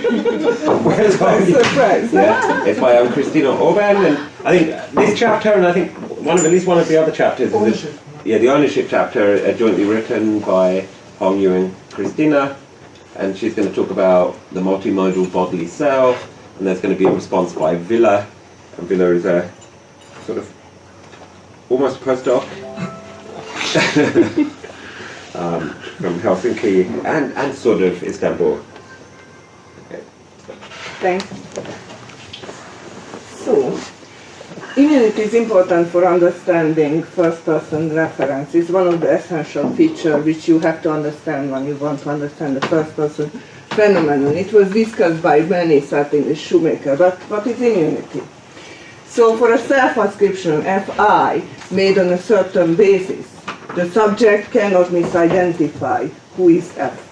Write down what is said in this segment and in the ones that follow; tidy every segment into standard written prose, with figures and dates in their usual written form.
Surprise! Yeah, it's by Christina Orban, and I think this chapter, and I think at least one of the other chapters, the ownership chapter, jointly written by Hong Yu and Christina, and she's going to talk about the multimodal bodily self, and there's going to be a response by Villa, and Villa is a sort of almost postdoc from Helsinki and sort of Istanbul. Okay. Thanks. So, immunity is important for understanding first-person reference. It's one of the essential features which you have to understand when you want to understand the first-person phenomenon. It was discussed by many, starting with Shoemaker. But what is immunity? So for a self-ascription, Fi, made on a certain basis, the subject cannot misidentify who is F.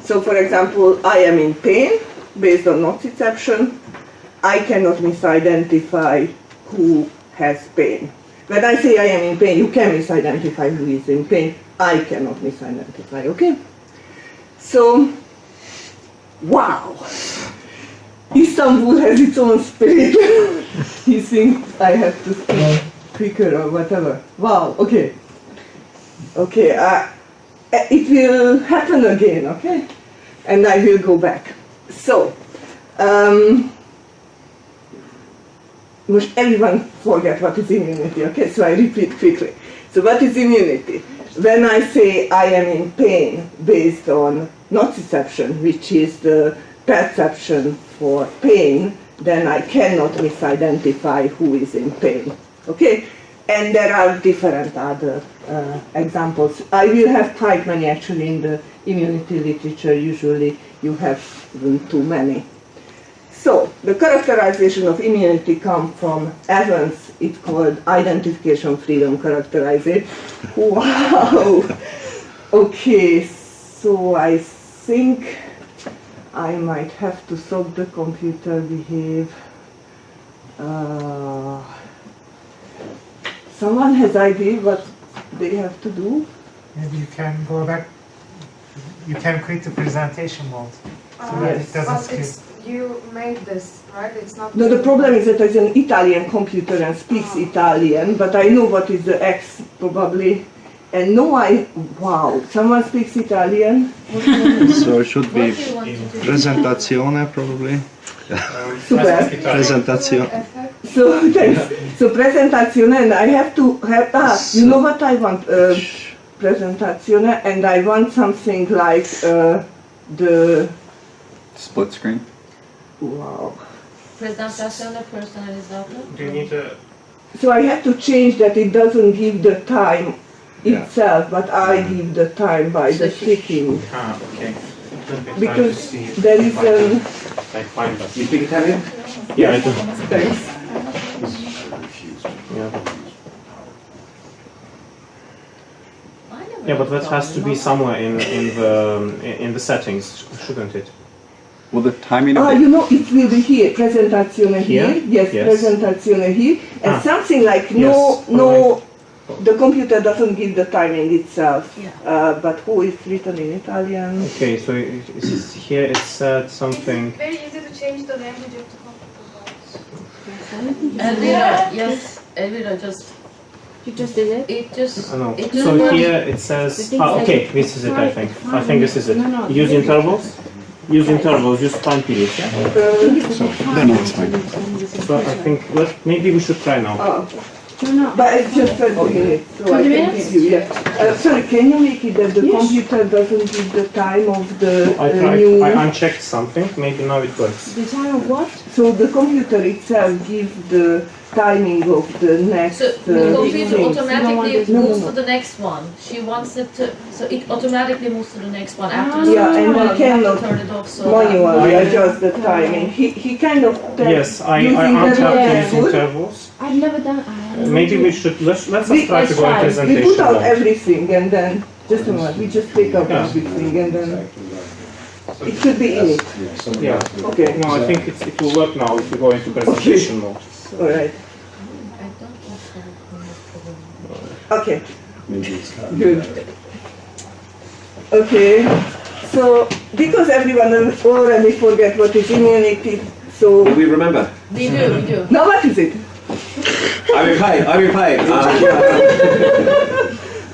So for example, I am in pain, based on nociception. I cannot misidentify who has pain. When I say I am in pain, you can misidentify who is in pain. I cannot misidentify, okay? So, wow! Istanbul has its own spirit. He thinks I have to speak quicker or whatever. Wow, okay. Okay, it will happen again, okay? And I will go back. So, most everyone forget what is immunity, okay? So I repeat quickly. So what is immunity? When I say I am in pain based on nociception, which is the perception for pain, then I cannot misidentify who is in pain, okay? And there are different other examples. I will have quite many actually in the immunity literature. Usually you have too many. So the characterization of immunity comes from Evans. It's called identification freedom characterization. Wow. Okay, so I think I might have to stop the computer behave. Someone has idea what they have to do? Maybe you can go back. You can create the presentation mode so that Yes. it doesn't But skip. you made this, right? It's not. No, the problem is that there's an Italian computer and speaks Italian, but I know what is the X probably. And no, wow, someone speaks Italian? So it should be presentazione probably. Super. Presentazione. So thanks. So presentazione, and I have to have, you know what I want? Presentazione, and I want something like the... Split screen. Wow. Presentazione personalizzata. Do you need to? So I have to change that it doesn't give the time itself, but I give the time by the clicking. Ah, okay. Because there is a... I find that. You speak Italian? Yeah, I do. Thanks. Yeah, but that has to be somewhere in the settings, shouldn't it? Well, the timing of You know, it will be here, presentazione here. Yes, Yes. presentazione here. And something like the computer doesn't give the timing itself. But who is written in Italian? Okay, so here it said something. Very easy to change the language of the computer. Elvira, yes, Elvira just. You just did it? It just. No. It just So works. here it says. Okay, this is it. I think. I think this is it. Use intervals. Use intervals. Use time periods. Yeah. no, it's fine. So I think maybe we should try now. But it's just 20 minutes, so I 20 can minutes? give you, sorry, can you make it that the computer doesn't give the time of the I tried. new... I unchecked something. Maybe now it works. The time of what? So the computer itself gives the timing of the next So the computer thing. automatically No, moves no. to the next one. She wants it to, so it automatically moves to the next one after. Yeah, and you I cannot turn it off so manually I- adjust the timing. He kind of... Yes, I using untapped very use good. intervals. I've never done. Maybe we should let's just We- try to go in let's try. We presentation put out mode. everything and then, just a moment, we just take out Yeah. everything and then it should be in it. Yeah. Okay, No, I think it will work now if we go into presentation mode. alright, I don't know. okay. Good. Okay, So, because everyone already forget what is immunity, so... Do we remember? We do. Now what is it? I replied.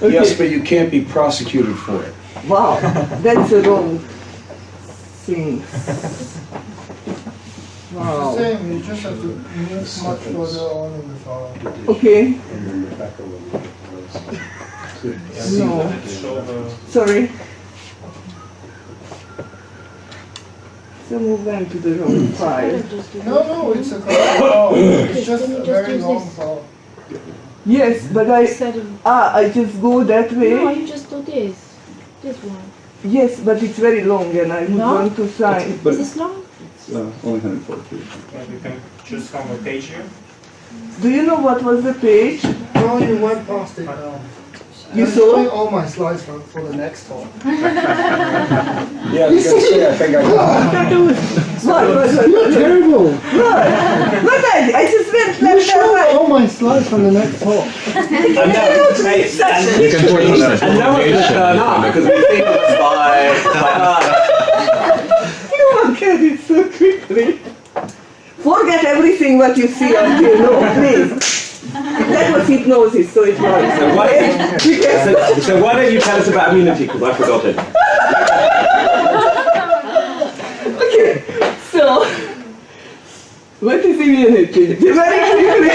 Yes, but you can't be prosecuted for it. Wow, that's the wrong thing. Wow. Same, you just have to move much further on in the file. Okay. No. Sorry. Someone went to the wrong file. No, it's a correct file. It's just a very long file. Yes, but I just go that way. No, you just do this. This one. Yes, but it's very long and I would No? want to sign. Is this long? It's only 140. You can choose from the page here. Do you know what was the page? No, you went past it now. You I'm saw? showing all my slides for the next talk. Yeah, I was gonna say, I think I got it. What? You're terrible. What I just went You left show and all my slides from the next talk. And no one's going to turn up because we've seen it by You look at it so quickly. Forget everything what you see until no, please. That was hypnosis, so it was. So why don't you tell us about immunity, because I forgot it. Okay, so what is immunity? Very quickly.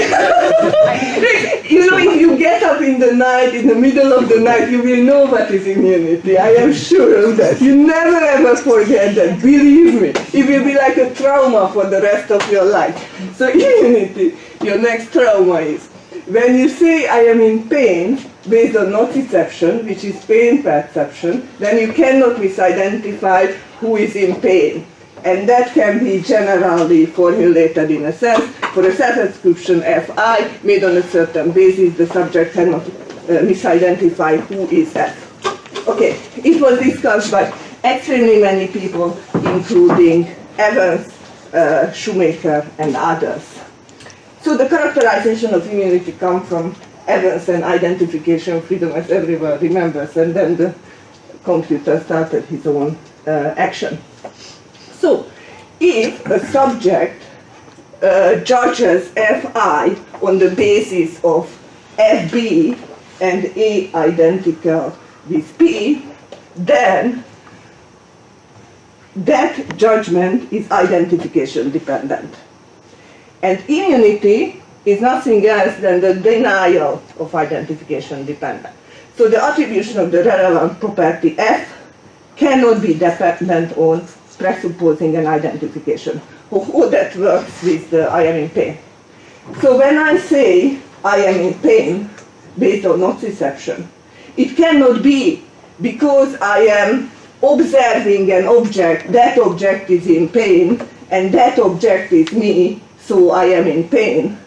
You know, if you get up in the night, in the middle of the night, you will know what is immunity. I am sure of that. You never ever forget that. Believe me. It will be like a trauma for the rest of your life. So immunity, your next trauma is when you say I am in pain based on nociception, which is pain perception, then you cannot misidentify who is in pain. And that can be generally formulated in a sense. For a self-description Fi made on a certain basis, the subject cannot misidentify who is F. Okay, it was discussed by extremely many people, including Evans, Shoemaker, and others. So the characterization of immunity comes from Evans and identification freedom, as everyone remembers, and then the computer started his own action. So, if a subject judges Fi on the basis of Fb and A identical with P, then that judgment is identification dependent. And immunity is nothing else than the denial of identification dependent. So the attribution of the relevant property F cannot be dependent on presupposing an identification. Oh, that works with the I am in pain. So when I say I am in pain based on nociception, it cannot be because I am observing an object, that object is in pain, and that object is me, so I am in pain.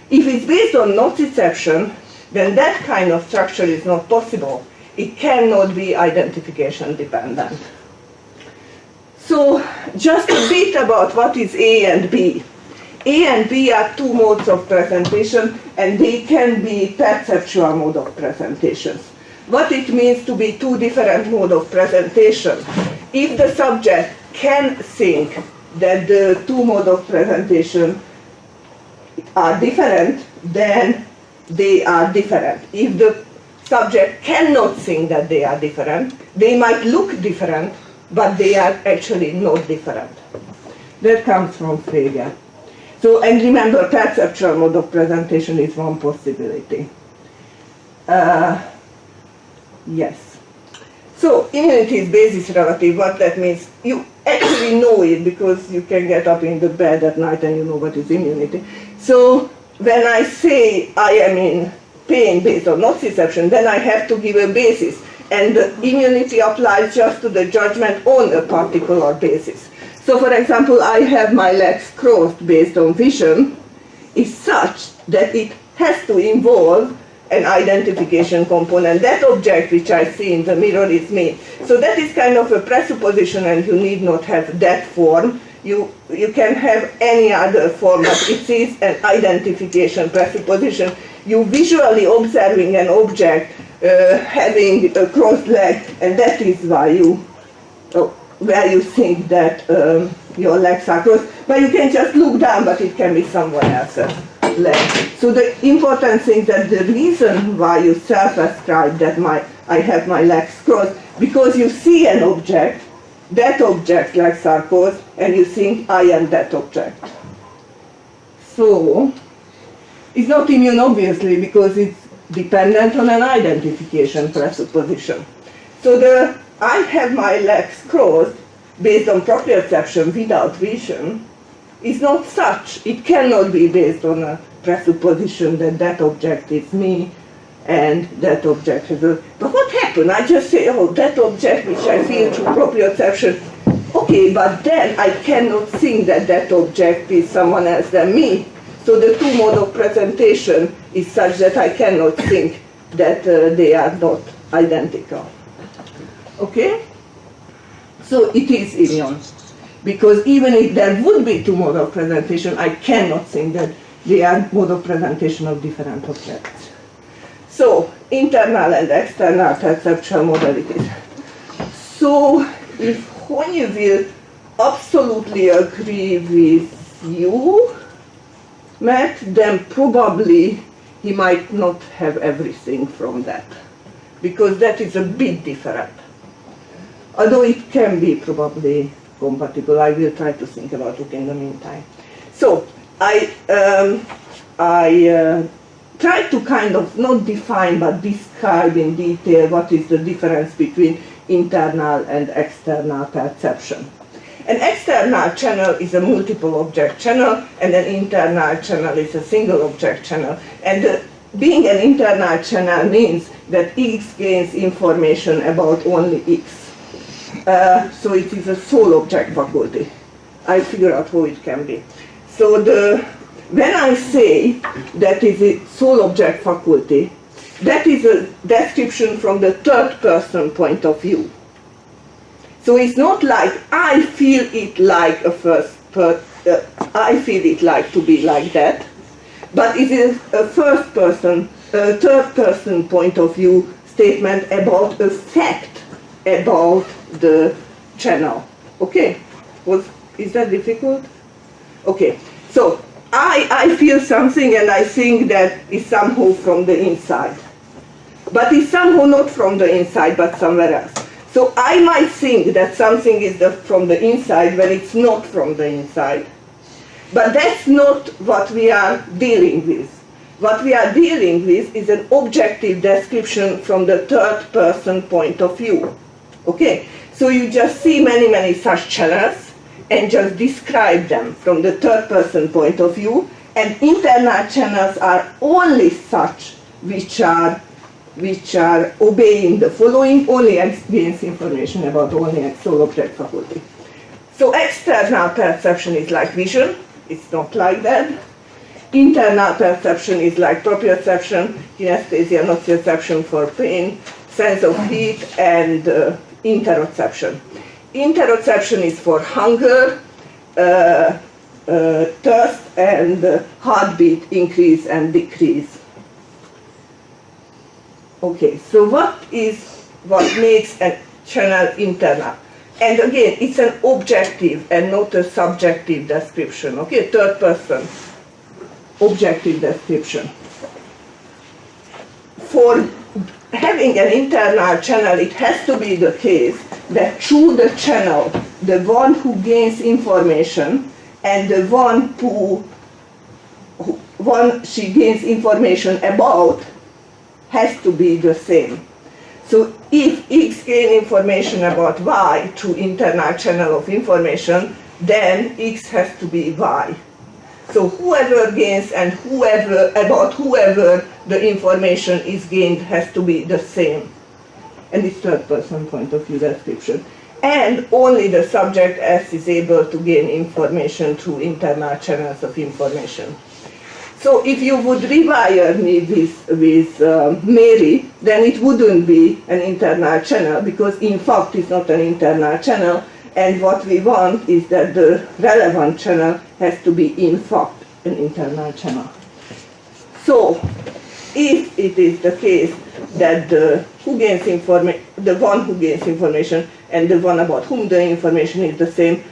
If it's based on nociception, then that kind of structure is not possible. It cannot be identification dependent. So, just a bit about what is A and B. A and B are two modes of presentation, and they can be perceptual mode of presentations. What it means to be two different modes of presentation. If the subject can think that the two modes of presentation are different, then they are different. If the subject cannot think that they are different, they might look different, but they are actually not different. That comes from Frege. So, and remember, perceptual mode of presentation is one possibility. Yes. So, immunity is basis relative. What that means, you actually know it because you can get up in the bed at night and you know what is immunity. So, when I say I am in pain based on nociception, then I have to give a basis. And the immunity applies just to the judgment on a particular basis. So, for example, I have my legs crossed based on vision is such that it has to involve an identification component. That object which I see in the mirror is me. So that is kind of a presupposition, and you need not have that form. You can have any other form, but it is an identification presupposition. You visually observing an object having a crossed leg, and that is why you where you think that your legs are crossed, but you can just look down, but it can be someone else's leg. So the important thing that the reason why you self-ascribe that I have my legs crossed, because you see an object, that object legs are crossed, and you think I am that object. So it's not immune obviously because it's dependent on an identification presupposition. So the I have my legs crossed based on proprioception without vision is not such. It cannot be based on a presupposition that that object is me and that object is a... But what happened? I just say, oh, that object which I feel through proprioception, okay, but then I cannot think that that object is someone else than me. So the two mode of presentation is such that I cannot think that they are not identical. Okay? So it is immune. Because even if there would be two mode of presentation, I cannot think that they are mode of presentation of different objects. So, internal and external perceptual modalities. So, if Hong Yu will absolutely agree with you, Matt, then probably he might not have everything from that. Because that is a bit different. Although it can be probably compatible, I will try to think about it in the meantime. So, I try to kind of not define but describe in detail what is the difference between internal and external perception. An external channel is a multiple object channel and an internal channel is a single object channel. And being an internal channel means that X gains information about only X. So it is a sole object faculty. I figure out how it can be. So when I say that is a sole object faculty, that is a description from the third person point of view. So it's not like I feel it like I feel it like to be like that, but it is a third person point of view statement about a fact about the channel. Okay? Is that difficult? Okay. So I feel something and I think that is somehow from the inside. But it's somehow not from the inside but somewhere else. So I might think that something is from the inside when it's not from the inside. But that's not what we are dealing with. What we are dealing with is an objective description from the third person point of view. Okay? So you just see many such channels and just describe them from the third person point of view, and internal channels are only such which are obeying the following, only X gains information about only X sole object faculty. So external perception is like vision, it's not like that. Internal perception is like proprioception, kinesthesia, nocioception for pain, sense of heat, and interoception. Interoception is for hunger, thirst, and heartbeat increase and decrease. Okay, so what makes a channel internal? And again, it's an objective and not a subjective description. Okay, third person, objective description. For having an internal channel, it has to be the case that through the channel, the one who gains information and the one she gains information about has to be the same. So if X gains information about Y through internal channel of information, then X has to be Y. So whoever gains and whoever the information is gained has to be the same. And it's third person point of view description. And only the subject S is able to gain information through internal channels of information. So if you would rewire me with Mary, then it wouldn't be an internal channel, because in fact it's not an internal channel, and what we want is that the relevant channel has to be in fact an internal channel. So if it is the case that the one who gains information and the one about whom the information is the same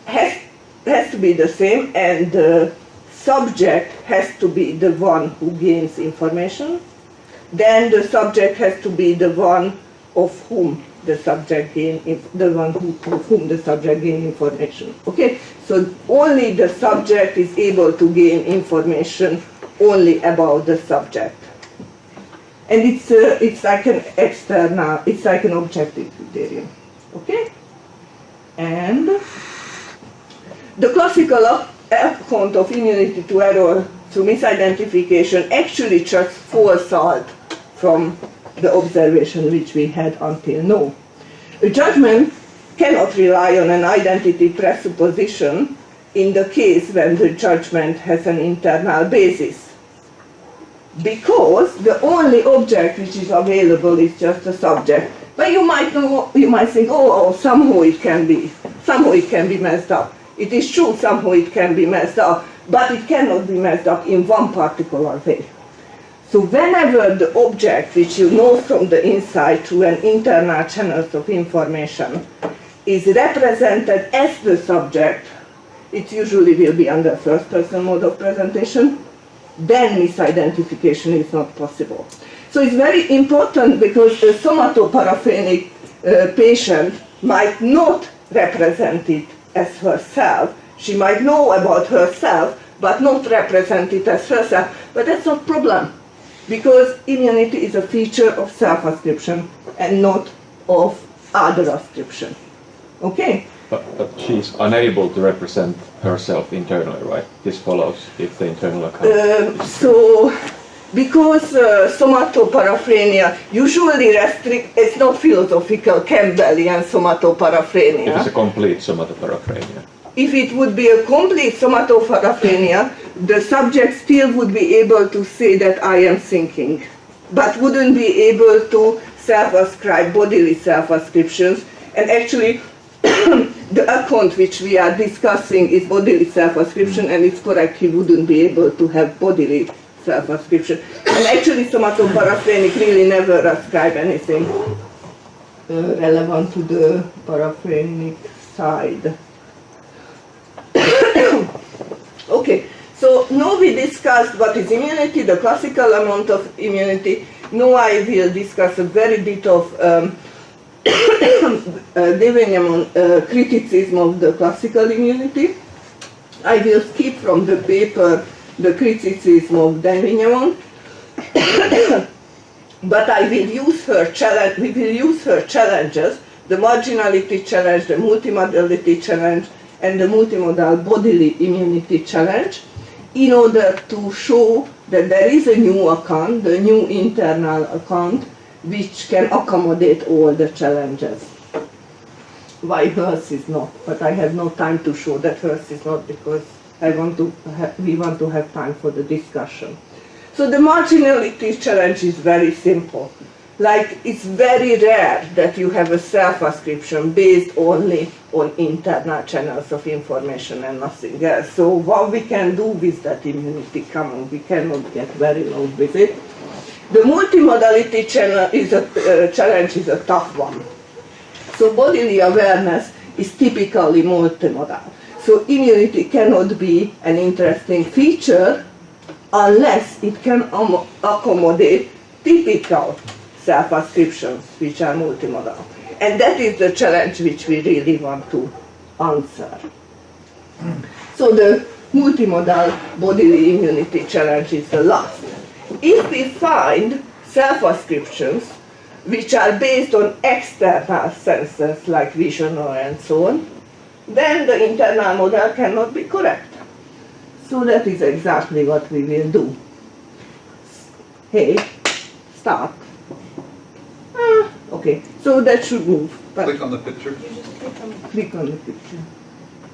has to be the same, and the subject has to be the one who gains information. Then the subject has to be the one of whom the subject gains information. Okay, so only the subject is able to gain information only about the subject, and it's like an external, it's like an objective criterion. Okay, and the classical account of immunity to error through misidentification actually just falls out from the observation which we had until now. A judgment cannot rely on an identity presupposition in the case when the judgment has an internal basis, because the only object which is available is just a subject. But you might think, oh, somehow it can be messed up. It is true, somehow it can be messed up, but it cannot be messed up in one particular way. So whenever the object which you know from the inside through an internal channels of information is represented as the subject, it usually will be under first person mode of presentation, then misidentification is not possible. So it's very important, because a somatoparaphenic patient might not represent it as herself. She might know about herself, but not represent it as herself. But that's not a problem, because immunity is a feature of self-ascription and not of other ascription. Okay? But she's unable to represent herself internally, right? This follows if the internal account. Because somatoparaphenia usually it's not philosophical Campbellian somatoparaphenia. It is a complete somatoparaphenia. If it would be a complete somatoparaphenia, the subject still would be able to say that I am thinking, but wouldn't be able to self-ascribe bodily self-ascriptions. And actually, the account which we are discussing is bodily self-ascription, and it's correct, he wouldn't be able to have bodily self-ascription. And actually, somatoparaphenic really never ascribe anything relevant to the paraphenic side. Okay, so now we discussed what is immunity, the classical amount of immunity. Now I will discuss a very bit of criticism of the classical immunity. I will skip from the paper the criticism of Davignon, but I will use her challenge. We will use her challenges: the marginality challenge, the multimodality challenge, and the multimodal bodily immunity challenge, in order to show that there is a new account, the new internal account, which can accommodate all the challenges. Why hers is not? But I have no time to show that hers is not, because we want to have time for the discussion. So the marginality challenge is very simple. Like, it's very rare that you have a self-ascription based only on internal channels of information and nothing else. So what we can do with that immunity common, we cannot get very long with it. The multimodality challenge is a tough one. So bodily awareness is typically multimodal. So immunity cannot be an interesting feature unless it can accommodate typical self-ascriptions which are multimodal. And that is the challenge which we really want to answer. So the multimodal bodily immunity challenge is the last. If we find self-ascriptions which are based on external senses like vision and so on, then the internal model cannot be correct. So that is exactly what we will do. Hey, start. Okay, so that should move. Click on the picture. Click on the picture.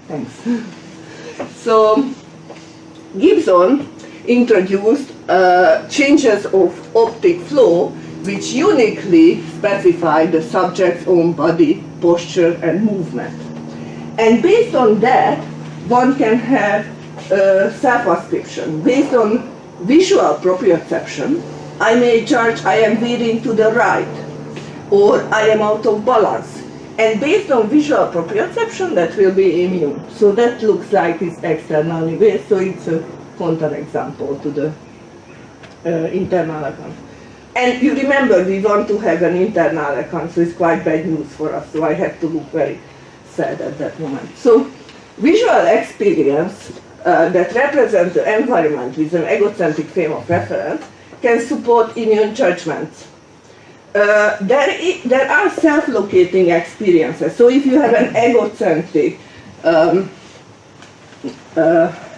Thanks. So Gibson introduced changes of optic flow which uniquely specify the subject's own body, posture and movement. And based on that, one can have self-ascription based on visual proprioception I may judge I am veering to the right, or I am out of balance. And based on visual proprioception, that will be immune. So that looks like it's externally based, so it's a counterexample to the internal account. And you remember, we want to have an internal account, so it's quite bad news for us, so I had to look very sad at that moment. So visual experience that represents the environment with an egocentric frame of reference can support immune judgments. There are self-locating experiences. So if you have an egocentric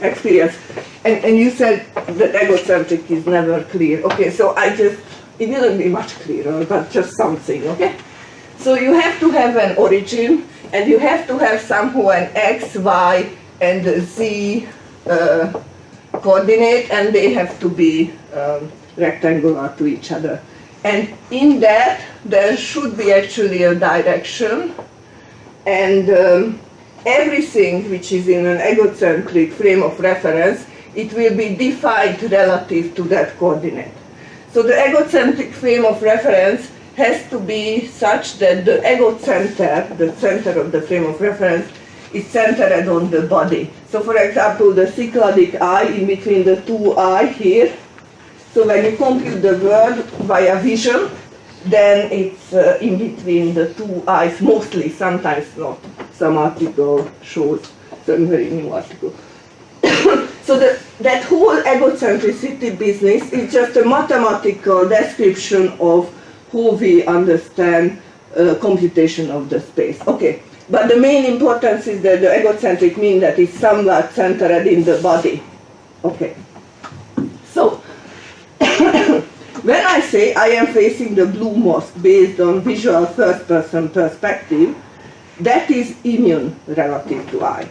experience, and you said that egocentric is never clear. Okay, so it wouldn't be much clearer, but just something, okay? So you have to have an origin, and you have to have somehow an X, Y, and Z coordinate, and they have to be rectangular to each other. And in that, there should be actually a direction, and everything which is in an egocentric frame of reference, it will be defined relative to that coordinate. So the egocentric frame of reference has to be such that the ego center, the center of the frame of reference, is centered on the body. So for example, the cycladic eye in between the two eyes here. So when you compute the world via vision, then it's in between the two eyes, mostly, sometimes not. Some article shows some very new article. So that whole egocentricity business is just a mathematical description of how we understand computation of the space. Okay, but the main importance is that the egocentric means that it's somewhat centered in the body. Okay, so when I say I am facing the blue mosque based on visual first-person perspective, that is immune relative to I.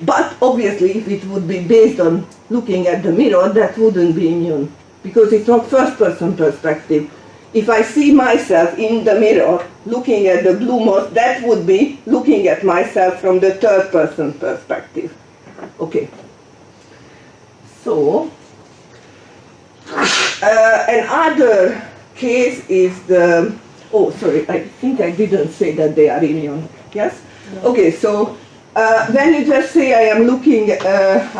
But obviously, if it would be based on looking at the mirror, that wouldn't be immune, because it's not first-person perspective. If I see myself in the mirror looking at the blue mosque, that would be looking at myself from the third-person perspective. Okay. So, another case is the, oh sorry, I think I didn't say that they are immune. Yes? No. Okay, so when you just say I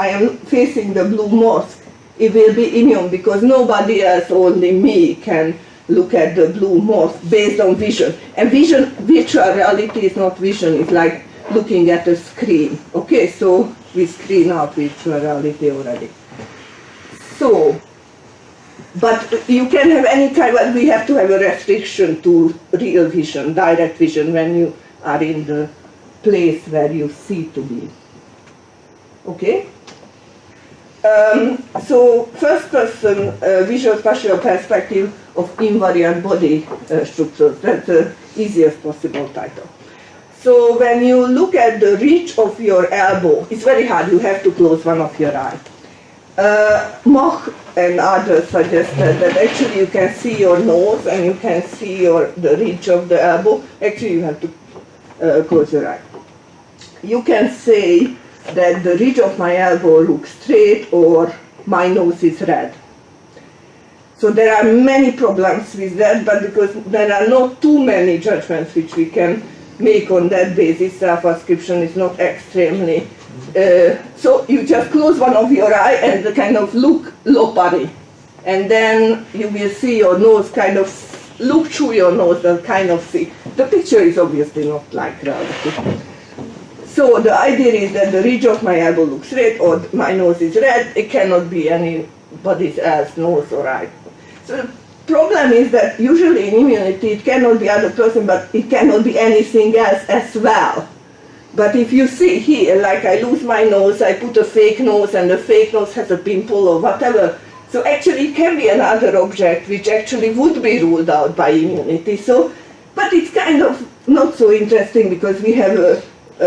am facing the blue mosque, it will be immune because nobody else, only me, can look at the blue mosque based on vision. And vision, virtual reality is not vision, it's like looking at a screen. Okay, so we screen out virtual reality already. So, but you can have any kind, but we have to have a restriction to real vision, direct vision, when you are in the place where you see to be. Okay? So, first person visual spatial perspective of invariant body structures. That's the easiest possible title. So, when you look at the reach of your elbow, it's very hard, you have to close one of your eyes. Mach and others suggested that actually you can see your nose and you can see the reach of the elbow. Actually, you have to close your eye. You can say that the ridge of my elbow looks straight or my nose is red. So there are many problems with that, but because there are not too many judgments which we can make on that basis, self-ascription is not extremely. So you just close one of your eye and kind of look lopari, and then you will see your nose kind of look through your nose and kind of see. The picture is obviously not like reality. So the idea is that the ridge of my elbow looks red or my nose is red. It cannot be anybody else's nose or eye. So the problem is that usually in immunity it cannot be other person, but it cannot be anything else as well. But if you see here, like I lose my nose, I put a fake nose and the fake nose has a pimple or whatever. So actually it can be another object which actually would be ruled out by immunity. So, but it's kind of not so interesting because we have a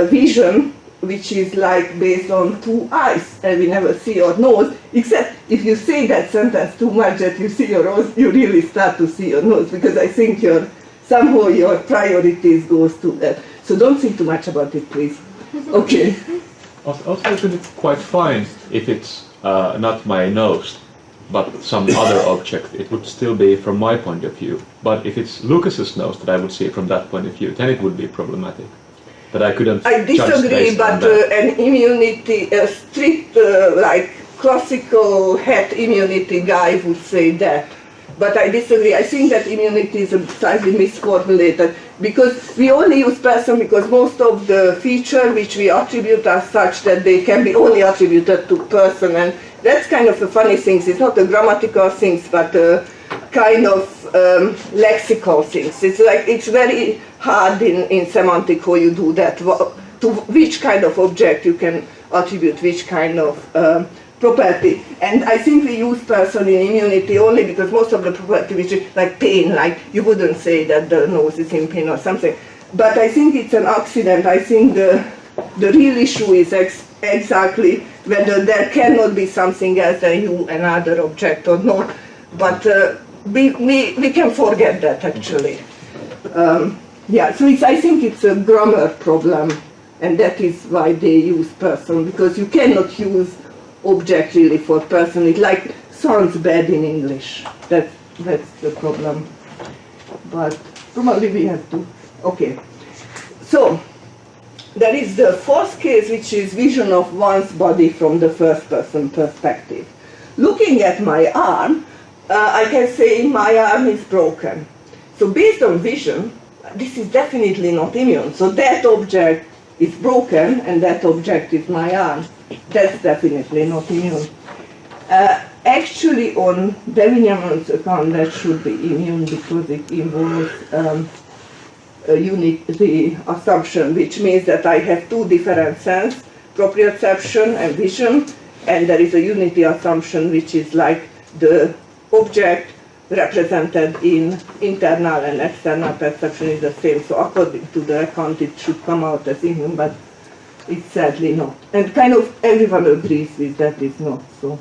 vision which is like based on two eyes and we never see your nose, except if you say that sentence too much that you see your nose, you really start to see your nose, because I think somehow your priorities goes to that. So don't think too much about it, please. Okay. Also, isn't it quite fine if it's not my nose? but some other object, it would still be from my point of view. But if it's Lucas's nose that I would see from that point of view, then it would be problematic. That I couldn't I judge disagree, based on but that. an immunity, a strict, like classical head immunity guy would say that. But I disagree. I think that immunity is slightly misformulated because we only use person because most of the features which we attribute are such that they can be only attributed to person, and that's kind of a funny thing. It's not a grammatical thing, but a kind of lexical things. It's like it's very hard in semantic how you do that. To which kind of object you can attribute which kind of property. And I think we use person in immunity only because most of the property, which is like pain, like you wouldn't say that the nose is in pain or something. But I think it's an accident. I think the real issue is exactly whether there cannot be something else than you, another object or not. But we can forget that actually. Yeah, so I think it's a grammar problem, and that is why they use person, because you cannot use object really for person. It like sounds bad in English. That's the problem. But probably we have to. Okay. So there is the fourth case, which is vision of one's body from the first person perspective. Looking at my arm, I can say my arm is broken. So based on vision, this is definitely not immune. So that object is broken and that object is my arm. That's definitely not immune. Actually, on Devinyaman's account, that should be immune because it involves a unity assumption, which means that I have two different senses, proprioception and vision, and there is a unity assumption, which is like the object represented in internal and external perception is the same. So according to the account, it should come out as immune, but it's sadly not. And kind of everyone agrees with that it's not so.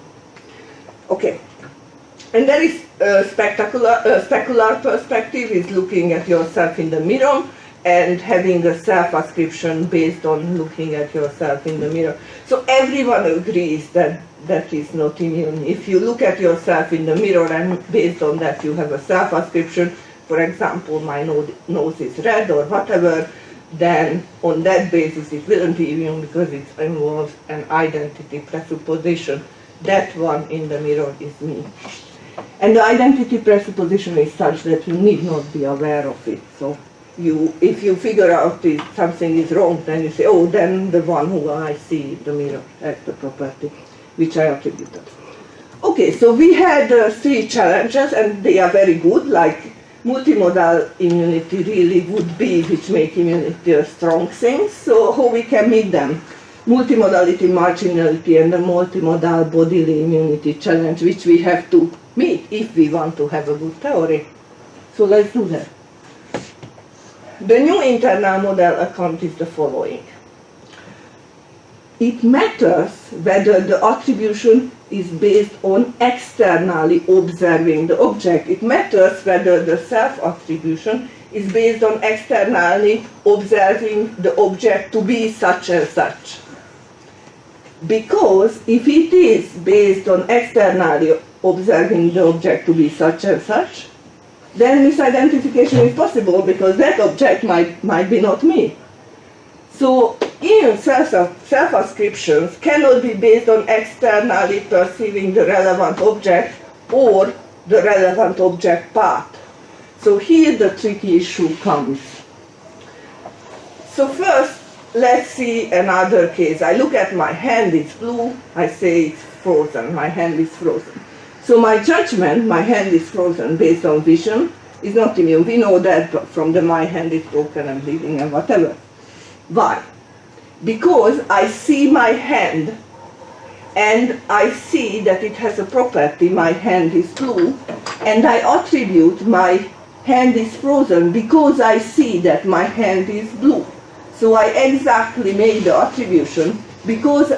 Okay. And there is a specular perspective, is looking at yourself in the mirror and having a self-ascription based on looking at yourself in the mirror. So everyone agrees that that is not immune. If you look at yourself in the mirror and based on that you have a self-ascription, for example, my nose is red or whatever, then on that basis it wouldn't be immune because it involves an identity presupposition. That one in the mirror is me. And the identity presupposition is such that you need not be aware of it. So if you figure out that something is wrong, then you say, oh, then the one who I see in the mirror, that's the property which I attributed. Okay, so we had 3 challenges, and they are very good, like multimodal immunity really would be, which make immunity a strong thing. So how we can meet them? Multimodality, marginality, and the multimodal bodily immunity challenge, which we have to meet if we want to have a good theory. So let's do that. The new internal model account is the following. It matters whether the attribution is based on externally observing the object. It matters whether the self-attribution is based on externally observing the object to be such and such. Because if it is based on externally observing the object to be such and such, then misidentification is possible because that object might be not me. So even self-ascriptions cannot be based on externally perceiving the relevant object or the relevant object part. So here the tricky issue comes. So first, let's see another case. I look at my hand, it's blue, I say it's frozen, my hand is frozen. So my judgment, my hand is frozen based on vision, is not immune. We know that from the my hand is broken and bleeding and whatever. Why? Because I see my hand and I see that it has a property, my hand is blue, and I attribute my hand is frozen because I see that my hand is blue. So I exactly made the attribution because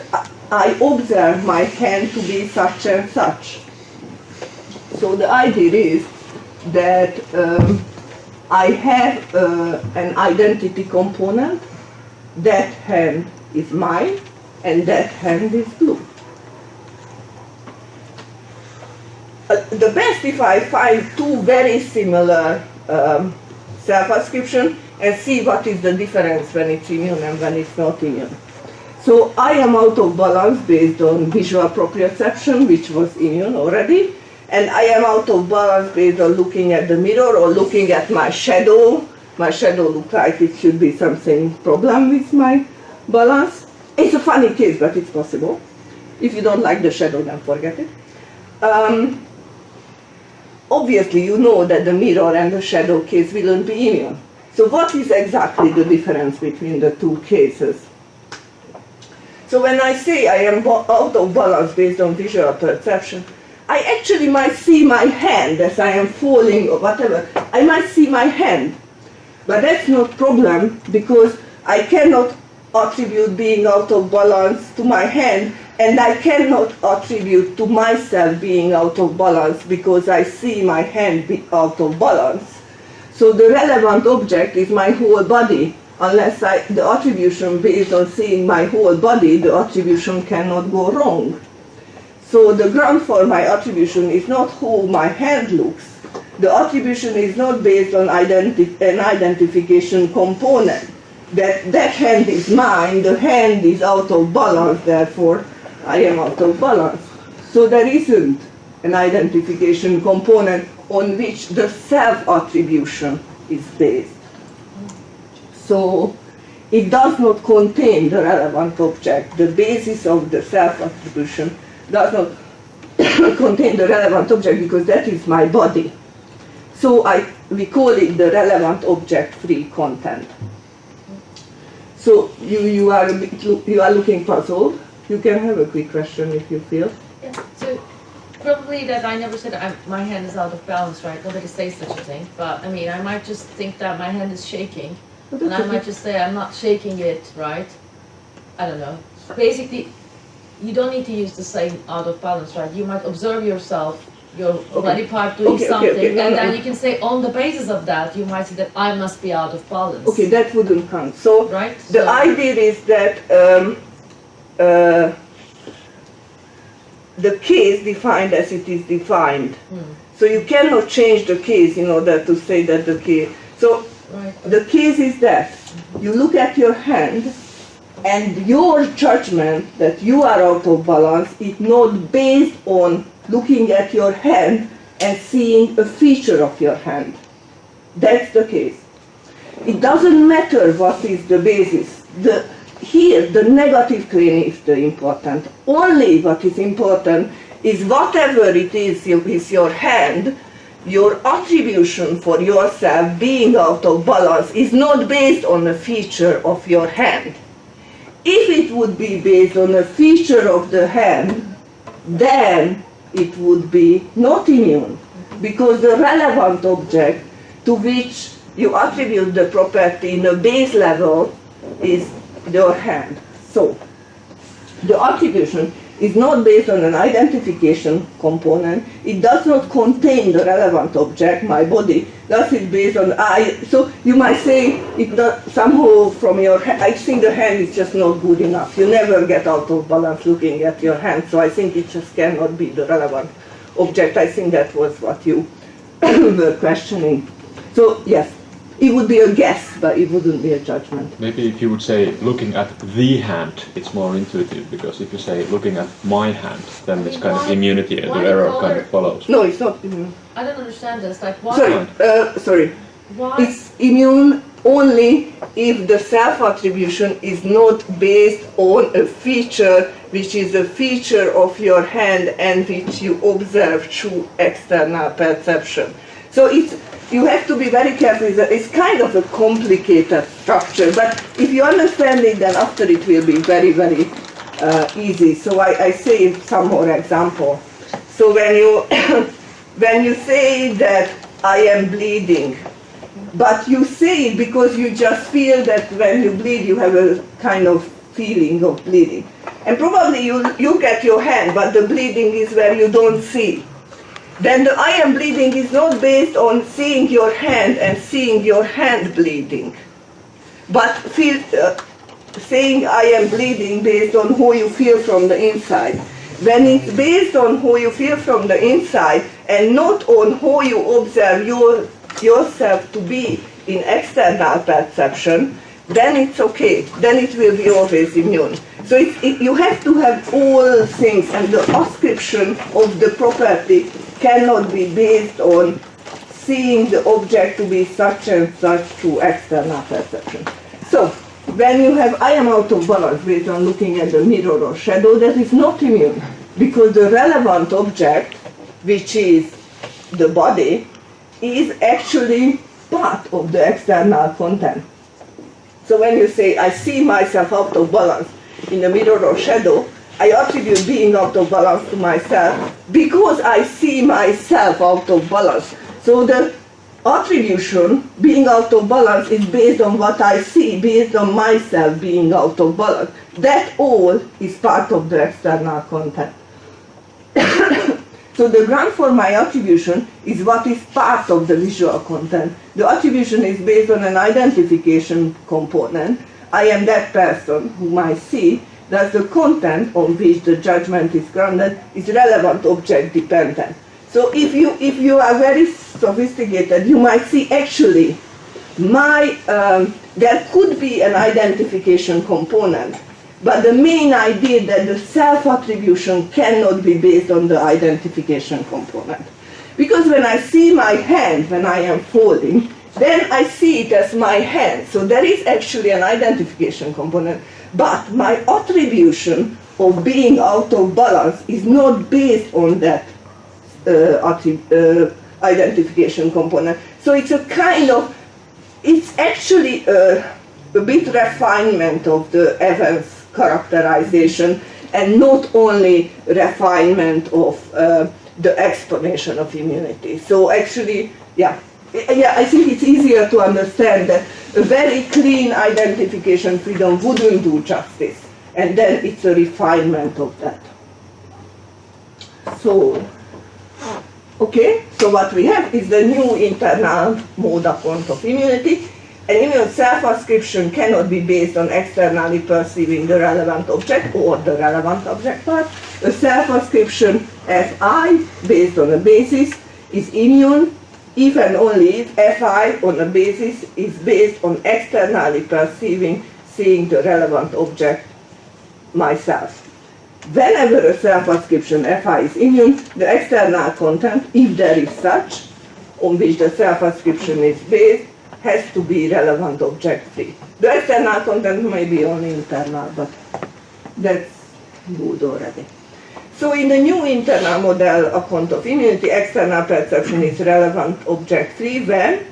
I observe my hand to be such and such. So the idea is that I have an identity component. That hand is mine and that hand is blue. the best if I find two very similar self-ascription and see what is the difference when it's immune and when it's not immune. So I am out of balance based on visual proprioception, which was immune already, and I am out of balance based on looking at the mirror or looking at my shadow. My shadow looks like it should be something problem with my balance. It's a funny case, but it's possible. If you don't like the shadow, then forget it. Obviously, you know that the mirror and the shadow case will be immune. So what is exactly the difference between the two cases? So when I say I am out of balance based on visual perception, I actually might see my hand as I am falling or whatever. I might see my hand. But that's not a problem because I cannot attribute being out of balance to my hand, and I cannot attribute to myself being out of balance because I see my hand be out of balance. So the relevant object is my whole body. Unless the attribution based on seeing my whole body, the attribution cannot go wrong. So the ground for my attribution is not how my hand looks. The attribution is not based on an identification component. That hand is mine, the hand is out of balance, therefore I am out of balance. So there isn't an identification component on which the self-attribution is based. So it does not contain the relevant object. The basis of the self-attribution does not contain the relevant object because that is my body. So we call it the relevant object-free content. So you are looking puzzled. You can have a quick question if you feel. Yeah, so probably that I never said my hand is out of balance, right? Nobody says such a thing. But I mean, I might just think that my hand is shaking. And I might just say I'm not shaking it, right? I don't know. Basically, you don't need to use the same out of balance, right? You might observe yourself, your body part doing something, and then you can say on the basis of that, you might say that I must be out of balance. Okay, that wouldn't count. So right? The idea is that the case defined as it is defined. So you cannot change the case in order to say that the case. So the case is that you look at your hand and your judgment that you are out of balance is not based on looking at your hand and seeing a feature of your hand. That's the case. It doesn't matter what is the basis. Here, the negative claim is the important. Only what is important is whatever it is with your hand, your attribution for yourself being out of balance is not based on a feature of your hand. If it would be based on a feature of the hand, then it would be not immune, because the relevant object to which you attribute the property in a base level is your hand. So, the attribution is not based on an identification component. It does not contain the relevant object, my body. Thus it's based on I. So you might say it not somehow from your hand. I think the hand is just not good enough. You never get out of balance looking at your hand. So I think it just cannot be the relevant object. I think that was what you were questioning. So yes, it would be a guess, but it wouldn't be a judgment. Maybe if you would say looking at the hand, it's more intuitive, because if you say looking at my hand, then this kind of immunity and the error kind of follows. No, it's not immune. I don't understand this. Like, why? Sorry. Why? It's immune only if the self-attribution is not based on a feature which is a feature of your hand and which you observe through external perception. So you have to be very careful. It's kind of a complicated structure, but if you understand it, then after it will be very, very easy. So I say some more example. So when you when you say that I am bleeding, but you say it because you just feel that when you bleed you have a kind of feeling of bleeding, and probably you look at your hand, but the bleeding is where you don't see. Then the I am bleeding is not based on seeing your hand and seeing your hand bleeding, but saying I am bleeding based on how you feel from the inside. when it's based on how you feel from the inside and not on how you observe yourself to be in external perception, then it's okay. Then it will be always immune. So you have to have all things, and the ascription of the property cannot be based on seeing the object to be such and such through external perception. So, when you have I am out of balance based on looking at the mirror or shadow, that is not immune, because the relevant object, which is the body, is actually part of the external content. So when you say, I see myself out of balance in the mirror or shadow, I attribute being out of balance to myself because I see myself out of balance. So the attribution, being out of balance, is based on what I see, based on myself being out of balance. That all is part of the external content. So the ground for my attribution is what is part of the visual content. The attribution is based on an identification component. I am that person whom I see. Thus the content on which the judgment is grounded is relevant object dependent. So if you are very sophisticated, you might see actually there could be an identification component, but the main idea that the self-attribution cannot be based on the identification component. Because when I see my hand when I am folding, then I see it as my hand. So there is actually an identification component, but my attribution of being out of balance is not based on that identification component. So it's a kind of, it's actually a bit refinement of the Evans characterization and not only refinement of the explanation of immunity. So actually, yeah, I think it's easier to understand that a very clean identification freedom wouldn't do justice, and then it's a refinement of that. So, okay, so what we have is the new internal mode account of immunity. An immune self-ascription cannot be based on externally perceiving the relevant object or the relevant object part. A self-ascription Fi based on a basis is immune if and only if Fi on a basis is based on externally perceiving, seeing the relevant object, myself. Whenever a self-ascription Fi is immune, the external content, if there is such, on which the self-ascription is based, has to be relevant object free. The external content may be only internal, but that's good already. So in the new internal model account of immunity, external perception is relevant object free when,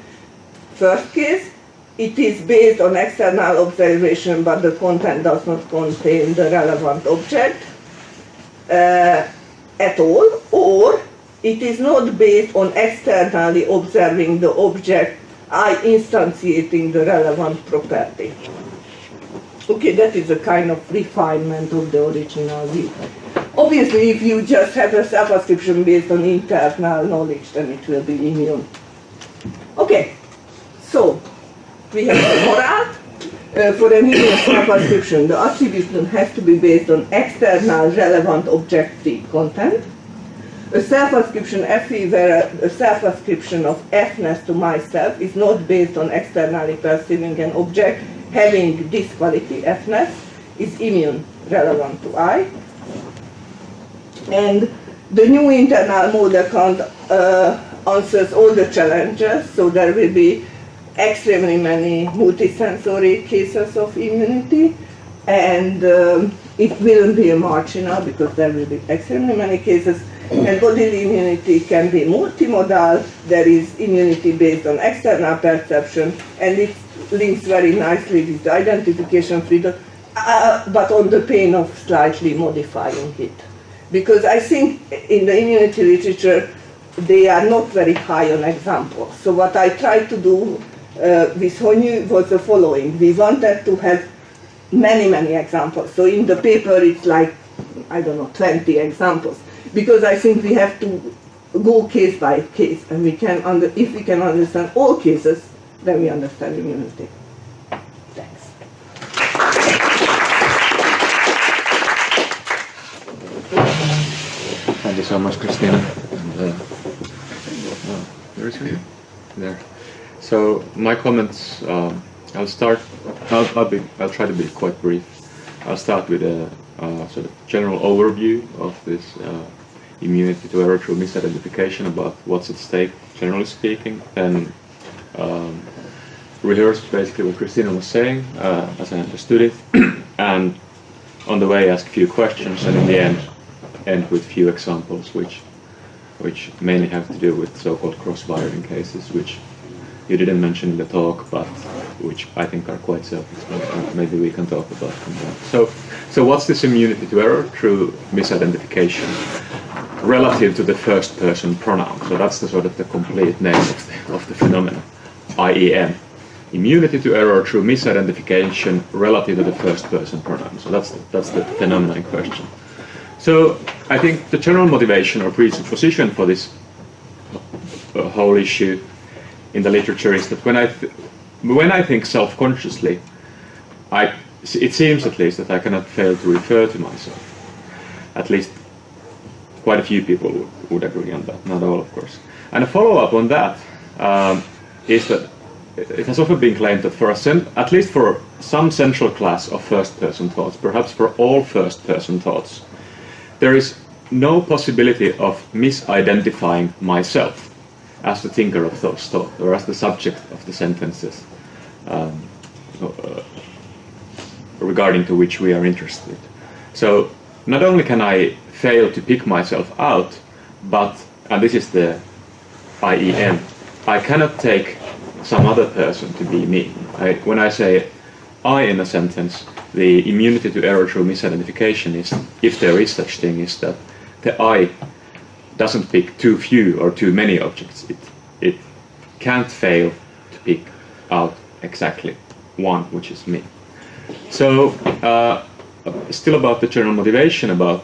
first case, it is based on external observation but the content does not contain the relevant object at all, or it is not based on externally observing the object, instantiating the relevant property. Okay, that is a kind of refinement of the original view. Obviously, if you just have a self-ascription based on internal knowledge, then it will be immune. Okay, so we have the moral. For an immune self-ascription, the attribution has to be based on external relevant object-free content. A self-ascription Fe, where a self-ascription of Fness to myself is not based on externally perceiving an object having this quality, Fness, is immune relevant to I. And the new internal mode account answers all the challenges, so there will be extremely many multisensory cases of immunity, and it will be a marginal because there will be extremely many cases. And bodily immunity can be multimodal. There is immunity based on external perception, and it links very nicely with the identification freedom, but on the pain of slightly modifying it. Because I think in the immunity literature, they are not very high on examples. So what I tried to do with Hong Yu was the following. We wanted to have many, many examples. So in the paper, it's like, I don't know, 20 examples. Because I think we have to go case by case, and we can if we can understand all cases, then we understand immunity. Thanks. you so much, Christina. And, where is he? There. So my comments, I'll start. I'll try to be quite brief. I'll start with a sort of general overview of this immunity to error through misidentification, about what's at stake, generally speaking, and rehearse basically what Christina was saying, as I understood it, and on the way ask a few questions, and in the end with few examples, which mainly have to do with so-called cross-wiring cases, which you didn't mention in the talk, but which I think are quite self-explanatory. Maybe we can talk about them more. So what's this immunity to error through misidentification relative to the first-person pronoun? So that's the sort of the complete name of the phenomenon, IEM. Immunity to error through misidentification relative to the first-person pronoun. So that's the phenomenon in question. So I think the general motivation or presupposition for this whole issue in the literature is that when I think self-consciously, it seems at least that I cannot fail to refer to myself. At least quite a few people would agree on that, not all of course. And a follow-up on that is that it has often been claimed that at least for some central class of first-person thoughts, perhaps for all first-person thoughts, there is no possibility of misidentifying myself as the thinker of those thoughts, or as the subject of the sentences regarding to which we are interested. So not only can I fail to pick myself out, but, and this is the IEM, I cannot take some other person to be me. When I say I in a sentence, the immunity to error through misidentification is, if there is such thing, is that the I doesn't pick too few or too many objects. It can't fail to pick out exactly one, which is me. So still about the general motivation about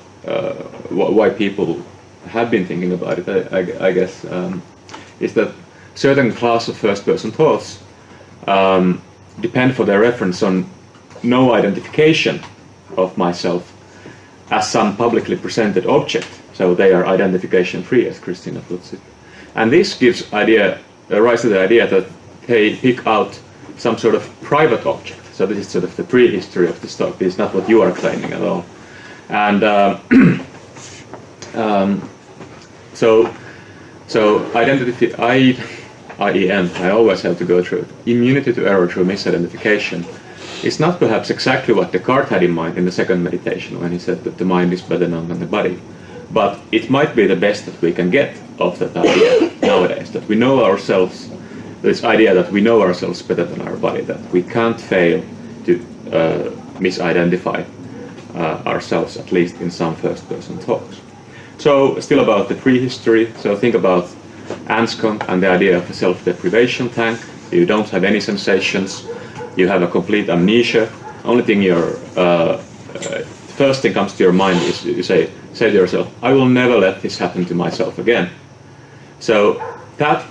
why people have been thinking about it, I guess, is that certain class of first-person thoughts depend for their reference on no identification of myself as some publicly presented object. So they are identification free, as Christina puts it. And this gives rise to the idea that they pick out some sort of private object. So this is sort of the prehistory of this talk. This is not what you are claiming at all. And so identity, IEM, I always have to go through it. Immunity to error through misidentification is not perhaps exactly what Descartes had in mind in the second meditation when he said that the mind is better known than the body. But it might be the best that we can get of that idea nowadays, that we know ourselves, this idea that we know ourselves better than our body, that we can't fail to misidentify ourselves, at least in some first-person talks. So still about the prehistory, so think about Anscombe and the idea of a self-deprivation tank. You don't have any sensations, you have a complete amnesia. Only thing first thing comes to your mind is you say to yourself, I will never let this happen to myself again. So that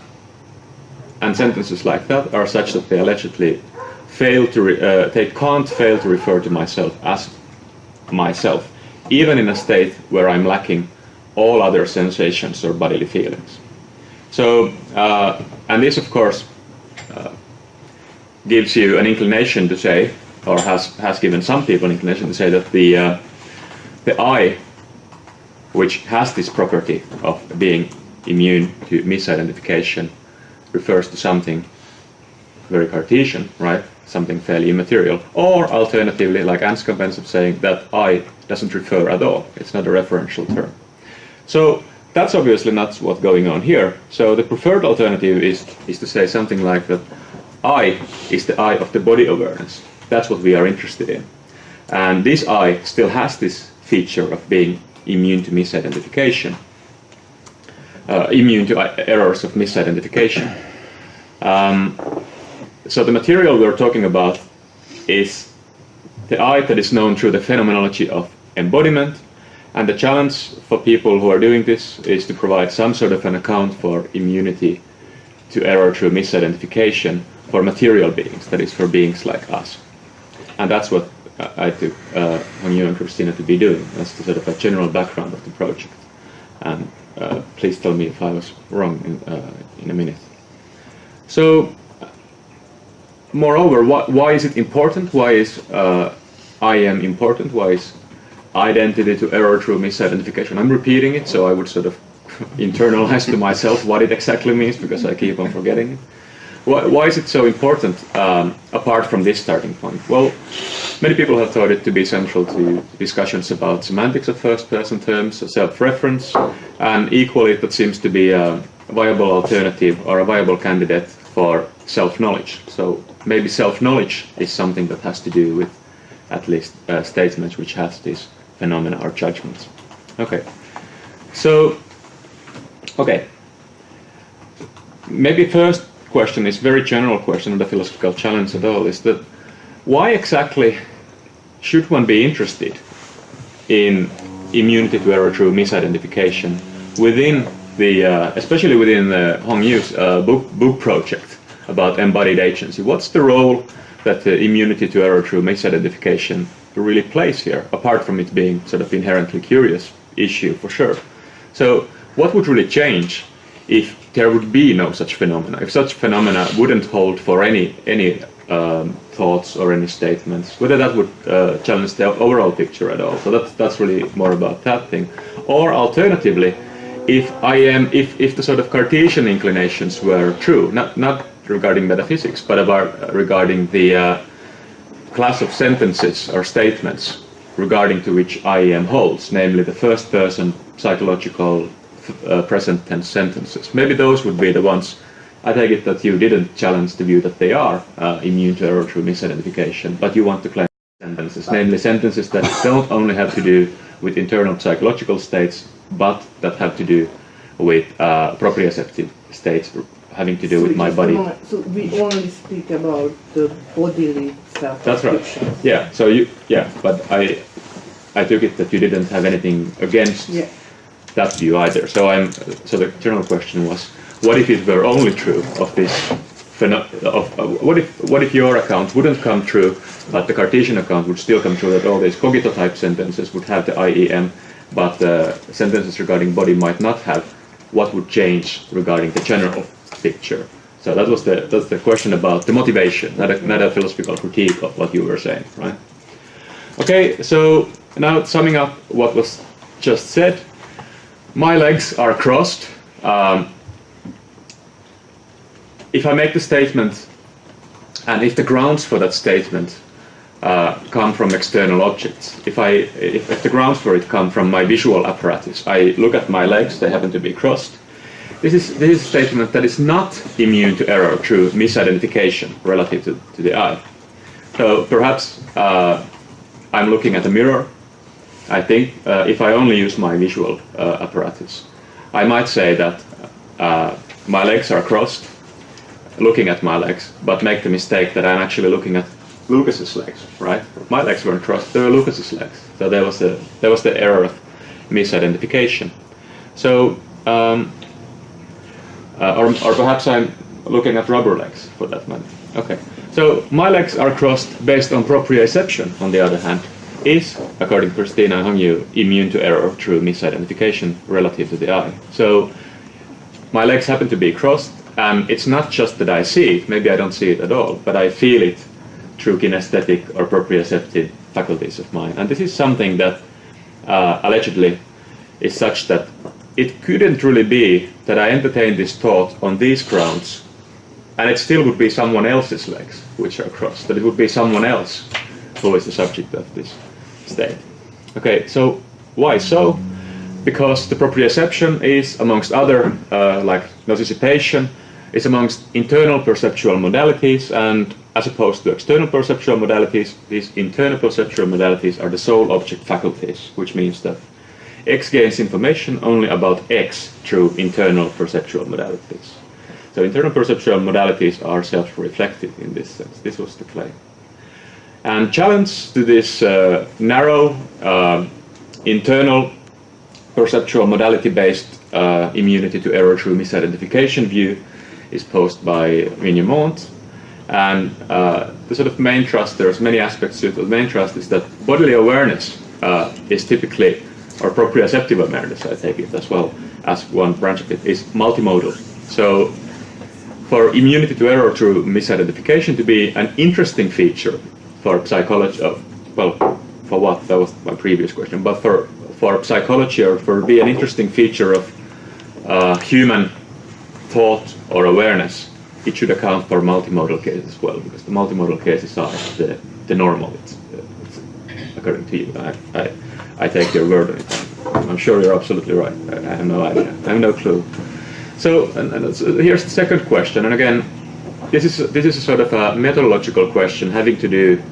and sentences like that are such that they allegedly they can't fail to refer to myself as myself, even in a state where I'm lacking all other sensations or bodily feelings. So, and this of course gives you an inclination to say, or has given some people an inclination to say that the I, which has this property of being immune to misidentification, refers to something very Cartesian, right? Something fairly immaterial. Or alternatively, like Anscombe ends up saying, that I doesn't refer at all. It's not a referential term. So that's obviously not what's going on here. So the preferred alternative is to say something like that I is the I of the body awareness. That's what we are interested in. And this I still has this feature of being immune to misidentification, immune to errors of misidentification. So the material we're talking about is the I that is known through the phenomenology of embodiment, and the challenge for people who are doing this is to provide some sort of an account for immunity to error through misidentification for material beings, that is for beings like us. And that's what I took Hong Yu and Christina to be doing. That's the sort of a general background of the project. And please tell me if I was wrong in a minute. So, moreover, why is it important? Why is IM important? Why is identity to error through misidentification? I'm repeating it, so I would sort of internalize to myself what it exactly means, because I keep on forgetting it. Why is it so important, apart from this starting point? Well, many people have thought it to be central to discussions about semantics of first-person terms, self-reference, and equally that seems to be a viable alternative or a viable candidate for self-knowledge. So maybe self-knowledge is something that has to do with at least statements which has these phenomena or judgments. Okay, so, okay, maybe first question is very general question, not a philosophical challenge at all, is that why exactly should one be interested in immunity to error through misidentification within the, especially within the Hong Yu's book project about embodied agency? What's the role that the immunity to error through misidentification really plays here, apart from it being sort of inherently curious issue for sure? So what would really change if there would be no such phenomena, if such phenomena wouldn't hold for any thoughts or any statements, whether that would challenge the overall picture at all? So that's really more about that thing. Or alternatively, if the sort of Cartesian inclinations were true, not regarding metaphysics, but regarding the class of sentences or statements regarding to which IEM holds, namely the first person psychological present tense sentences. Maybe those would be the ones. I take it that you didn't challenge the view that they are immune to error through misidentification, but you want to claim sentences, namely sentences that don't only have to do with internal psychological states, but that have to do with proprioceptive states having to do with my body. So we only speak about the bodily self. That's right. Yeah. So but I took it that you didn't have anything against that view either. So so the general question was, what if it were only true of this what if your account wouldn't come true, but the Cartesian account would still come true, that all these cogito type sentences would have the IEM, but sentences regarding body might not have? What would change regarding the general picture? So that's the question about the motivation, not a philosophical critique of what you were saying, right? Okay, so now summing up what was just said, my legs are crossed. If I make the statement, and if the grounds for that statement come from external objects, if the grounds for it come from my visual apparatus, I look at my legs, they happen to be crossed. This is a statement that is not immune to error through misidentification relative to the eye. So perhaps I'm looking at a mirror. I think if I only use my visual apparatus, I might say that my legs are crossed, looking at my legs, but make the mistake that I'm actually looking at Lucas's legs, right? My legs weren't crossed, they were Lucas's legs. So there was the error of misidentification. So, or perhaps I'm looking at rubber legs, for that matter. Okay. So my legs are crossed based on proprioception, on the other hand, is, according to Christina and Hong Yu, immune to error through misidentification relative to the eye. So my legs happen to be crossed, and it's not just that I see it, maybe I don't see it at all, but I feel it through kinesthetic or proprioceptive faculties of mine. And this is something that allegedly is such that it couldn't really be that I entertained this thought on these grounds, and it still would be someone else's legs which are crossed, that it would be someone else who is the subject of this state. Okay, so why so? Because the proprioception is, amongst other, like nocissipation, is amongst internal perceptual modalities, and as opposed to external perceptual modalities, these internal perceptual modalities are the sole object faculties, which means that X gains information only about X through internal perceptual modalities. So internal perceptual modalities are self-reflective in this sense. This was the claim. And challenge to this narrow internal perceptual modality-based immunity to error through misidentification view is posed by Vignemont. And the sort of main thrust, there's many aspects to it, but the main thrust is that bodily awareness is typically or proprioceptive awareness, I take it as well as one branch of it, is multimodal. So for immunity to error through misidentification to be an interesting feature for psychology, well, for what? That was my previous question. But for psychology, or for be an interesting feature of human thought or awareness, it should account for multimodal cases as well, because the multimodal cases are the normal. It's according to you. I take your word on it. I'm sure you're absolutely right. I have no idea. I have no clue. So, and here's the second question, and again, this is a sort of a methodological question having to do,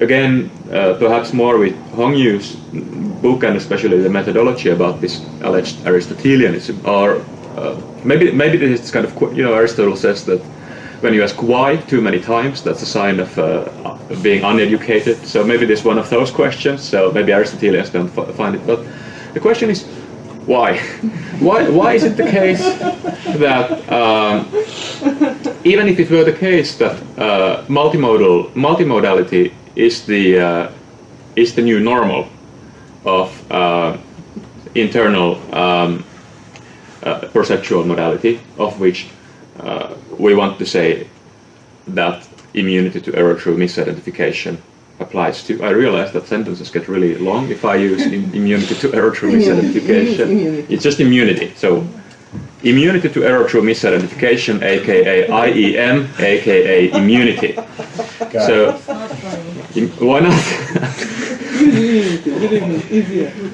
again, perhaps more with Hong Yu's book, and especially the methodology about this alleged Aristotelianism, or maybe this is kind of, Aristotle says that when you ask why too many times, that's a sign of being uneducated. So maybe this is one of those questions. So maybe Aristotelians don't find it, but the question is why? Why is it the case that even if it were the case that multimodality is the new normal of internal perceptual modality, of which we want to say that immunity to error through misidentification applies to. I realize that sentences get really long if I use immunity to error through misidentification. It's just immunity. So immunity to error through misidentification, aka IEM, aka immunity. So why not?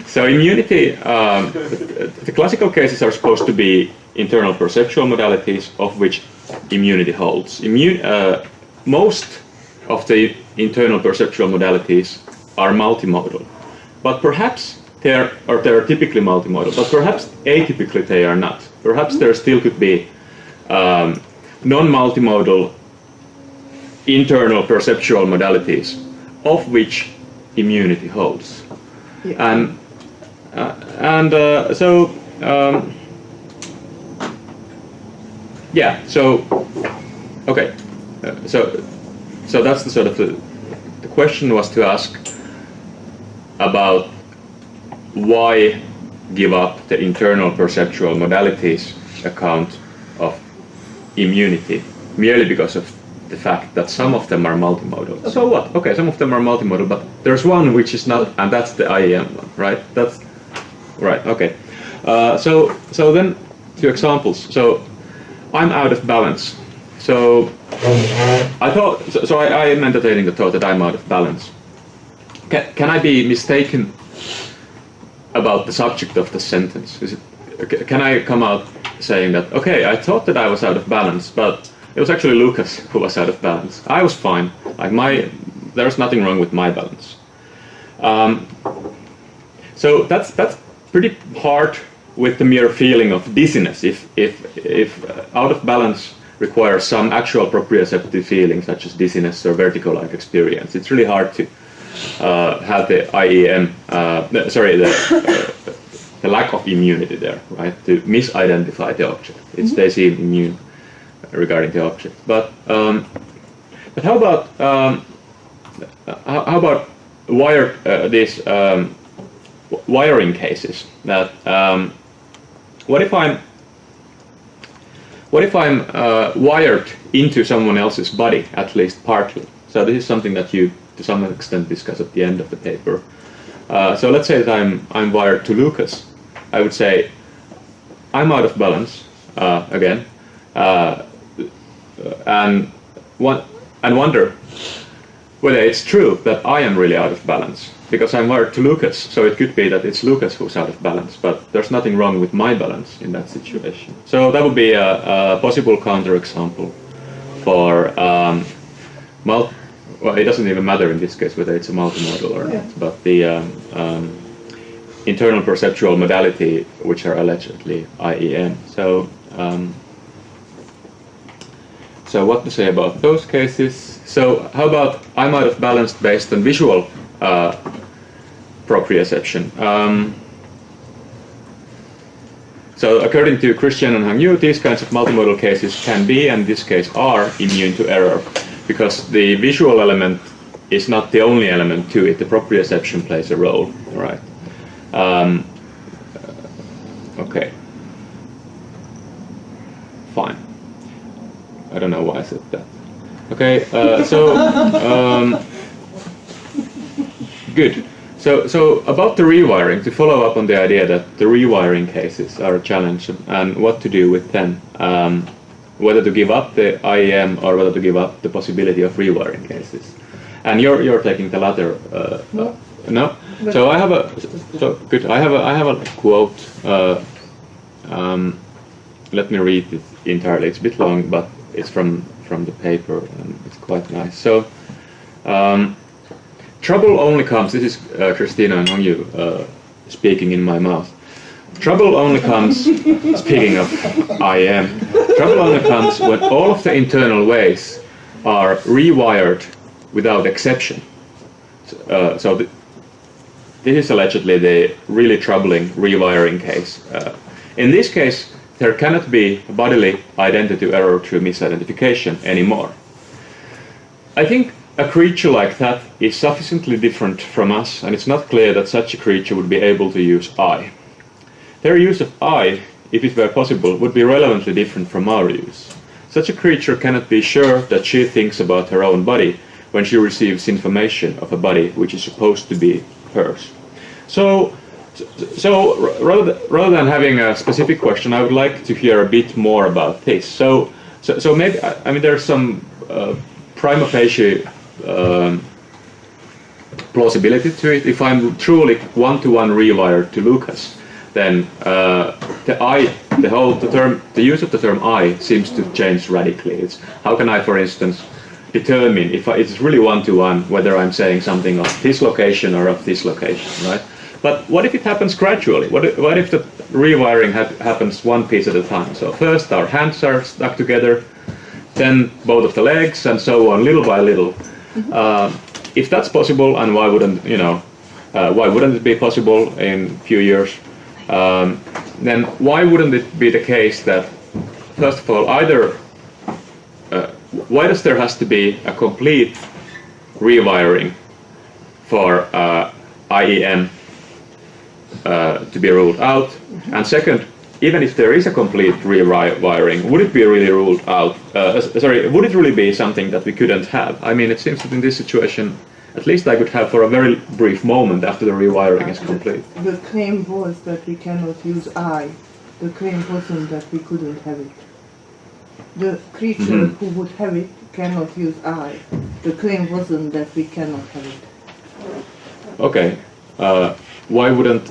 So immunity, the classical cases are supposed to be internal perceptual modalities of which immunity holds. Most of the internal perceptual modalities are multimodal, but perhaps they are typically multimodal, but perhaps atypically they are not. Perhaps there still could be non-multimodal internal perceptual modalities of which immunity holds. Yeah. So that's the sort of the question was to ask about why give up the internal perceptual modalities account of immunity merely because of the fact that some of them are multimodal. So what? Okay, some of them are multimodal, but there's one which is not, and that's the IEM one, right? That's right. Okay. So then, two examples. So I'm out of balance. So I thought. So I am entertaining the thought that I'm out of balance. Can I be mistaken about the subject of the sentence? Can I come out saying that, okay, I thought that I was out of balance, but it was actually Lucas who was out of balance. I was fine. Like there's nothing wrong with my balance. So that's pretty hard with the mere feeling of dizziness. If out of balance requires some actual proprioceptive feeling, such as dizziness or vertigo-like experience, it's really hard to have the IEM, the lack of immunity there, right? To misidentify the object. They seem immune regarding the object. But how about these wiring cases? That what if I'm wired into someone else's body, at least partly? So this is something that you, to some extent, discuss at the end of the paper. So let's say that I'm wired to Lucas. I would say I'm out of balance again, and wonder whether it's true that I am really out of balance, because I'm wired to Lucas. So it could be that it's Lucas who's out of balance, but there's nothing wrong with my balance in that situation. So that would be a possible counterexample for well, it doesn't even matter in this case whether it's a multimodal or not, but the internal perceptual modality, which are allegedly IEM. So what to say about those cases? So how about I'm out of balance based on visual proprioception? So according to Christian and Hong Yu, these kinds of multimodal cases can be, and in this case are, immune to error, because the visual element is not the only element to it. The proprioception plays a role, right? Um, okay. Fine. I don't know why I said that. Okay, good. So about the rewiring, to follow up on the idea that the rewiring cases are a challenge and what to do with them, whether to give up the IEM or whether to give up the possibility of rewiring cases. And you're taking the latter. No. So I have a quote. Let me read it entirely. It's a bit long, but it's from the paper and it's quite nice. So. Trouble only comes, this is Christina and Hong Yu speaking in my mouth. Trouble only comes, speaking of IM, trouble only comes when all of the internal ways are rewired without exception. This is allegedly the really troubling rewiring case. In this case, there cannot be bodily identity error through misidentification anymore. I think a creature like that is sufficiently different from us, and it's not clear that such a creature would be able to use I. Their use of I, if it were possible, would be relevantly different from our use. Such a creature cannot be sure that she thinks about her own body when she receives information of a body which is supposed to be hers. So rather than having a specific question, I would like to hear a bit more about this. So maybe, I mean, there's some prima facie plausibility to it. If I'm truly one-to-one rewired to Lucas, then the use of the term I seems to change radically. It's how can I, for instance, determine if it's really one-to-one whether I'm saying something of this location or of this location, right? But what if it happens gradually? What if the rewiring happens one piece at a time? So first our hands are stuck together, then both of the legs, and so on, little by little. If that's possible, and why wouldn't it be possible in a few years? Then why wouldn't it be the case that, first of all, why does there has to be a complete rewiring for IEM to be ruled out? And second, even if there is a complete rewiring, would it be really ruled out? Would it really be something that we couldn't have? I mean, it seems that in this situation, at least I could have for a very brief moment after the rewiring is complete. The claim was that we cannot use I. The claim wasn't that we couldn't have it. The creature who would have it cannot use I. The claim wasn't that we cannot have it. Okay. Why wouldn't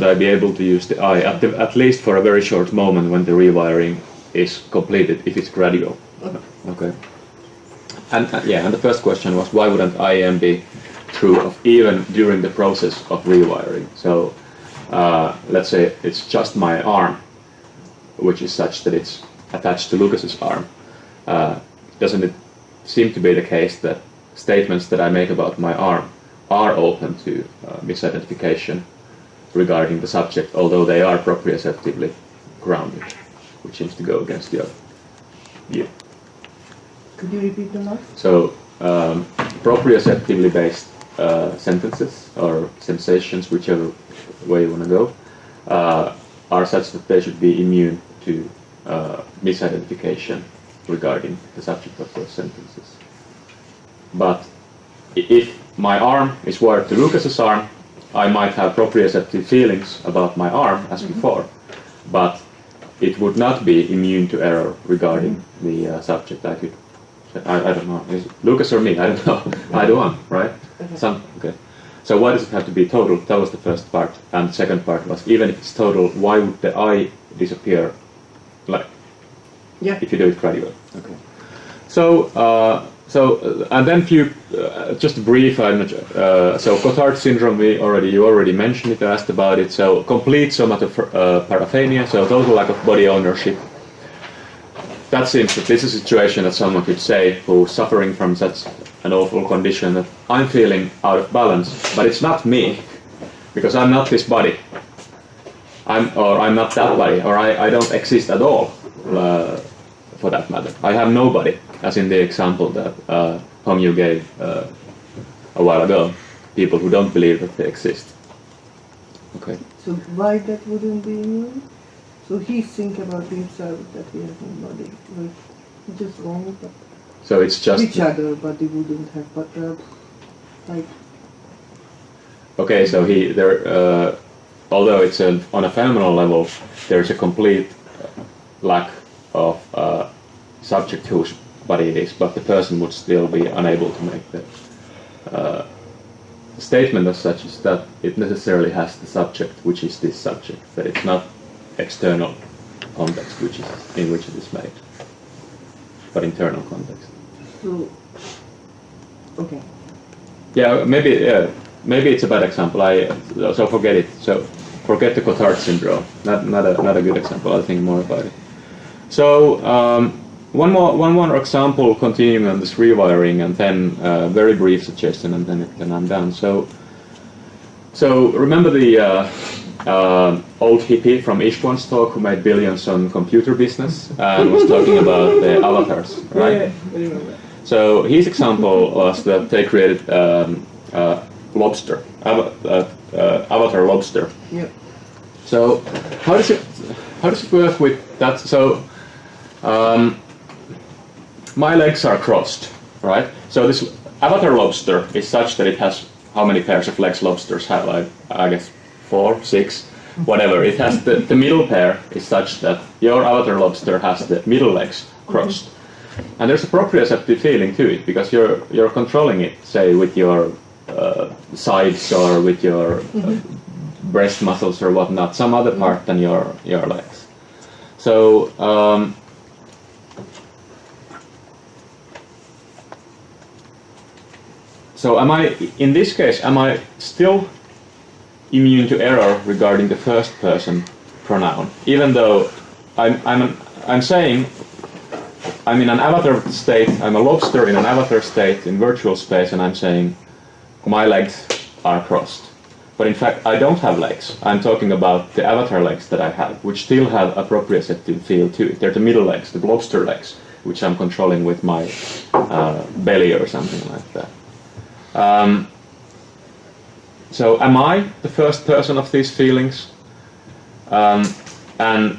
I be able to use the I at least for a very short moment when the rewiring is completed, if it's gradual? Okay. And the first question was, why wouldn't IEM be true even during the process of rewiring? So let's say it's just my arm, which is such that it's attached to Lucas's arm. Doesn't it seem to be the case that statements that I make about my arm are open to misidentification regarding the subject, although they are proprioceptively grounded, which seems to go against your view? Could you repeat the last? So, proprioceptively based sentences or sensations, whichever way you want to go, are such that they should be immune to misidentification regarding the subject of those sentences. But if my arm is wired to Lucas's arm, I might have proprioceptive feelings about my arm as before, but it would not be immune to error regarding the subject. I don't know, is it Lucas or me? I don't know. Either one, right? Okay. So why does it have to be total? That was the first part. And the second part was, even if it's total, why would the I disappear? If you do it gradually. Okay. And then just a brief, so Cotard syndrome, you already mentioned it, asked about it. So complete somatoparaphrenia, so total lack of body ownership. That seems that this is a situation that someone could say who's suffering from such an awful condition that I'm feeling out of balance, but it's not me, because I'm not this body. I'm not that body, or I don't exist at all, for that matter. I have nobody, as in the example that Hong Yu gave a while ago, people who don't believe that they exist. Okay. So why that wouldn't be immune? So he think about himself that he has no body. Like, just wrong, but So it's just which other body wouldn't have, but like, okay. So he there, although it's on a phenomenal level, there's a complete lack of subject whose body it is, but the person would still be unable to make the statement as such as that it necessarily has the subject, which is this subject, that it's not external context which is in which it is made, but internal context. so, okay. Yeah, maybe it's a bad example. So forget it. So forget the Cotard syndrome. Not a good example. I'll think more about it. So one more example, continuing on this rewiring, and then very brief suggestion, and then I'm done. So remember the old hippie from Ishwan's talk who made billions on computer business and was talking about the avatars, right? Yeah, I remember. So his example was that they created lobster, avatar lobster. Yeah. So how does it work with that? So my legs are crossed, right? So this avatar lobster is such that it has how many pairs of legs lobsters have? I guess 4, 6, whatever. It has the middle pair is such that your avatar lobster has the middle legs crossed. And there's a proprioceptive feeling to it because you're controlling it, say with your sides or with your breast muscles or whatnot, some other part than your legs. So am I, in this case, am I still immune to error regarding the first person pronoun, even though I'm saying I'm in an avatar state, I'm a lobster in an avatar state in virtual space, and I'm saying my legs are crossed. But in fact, I don't have legs. I'm talking about the avatar legs that I have, which still have a proprioceptive feel to it. They're the middle legs, the lobster legs, which I'm controlling with my belly or something like that. So am I the first person of these feelings? And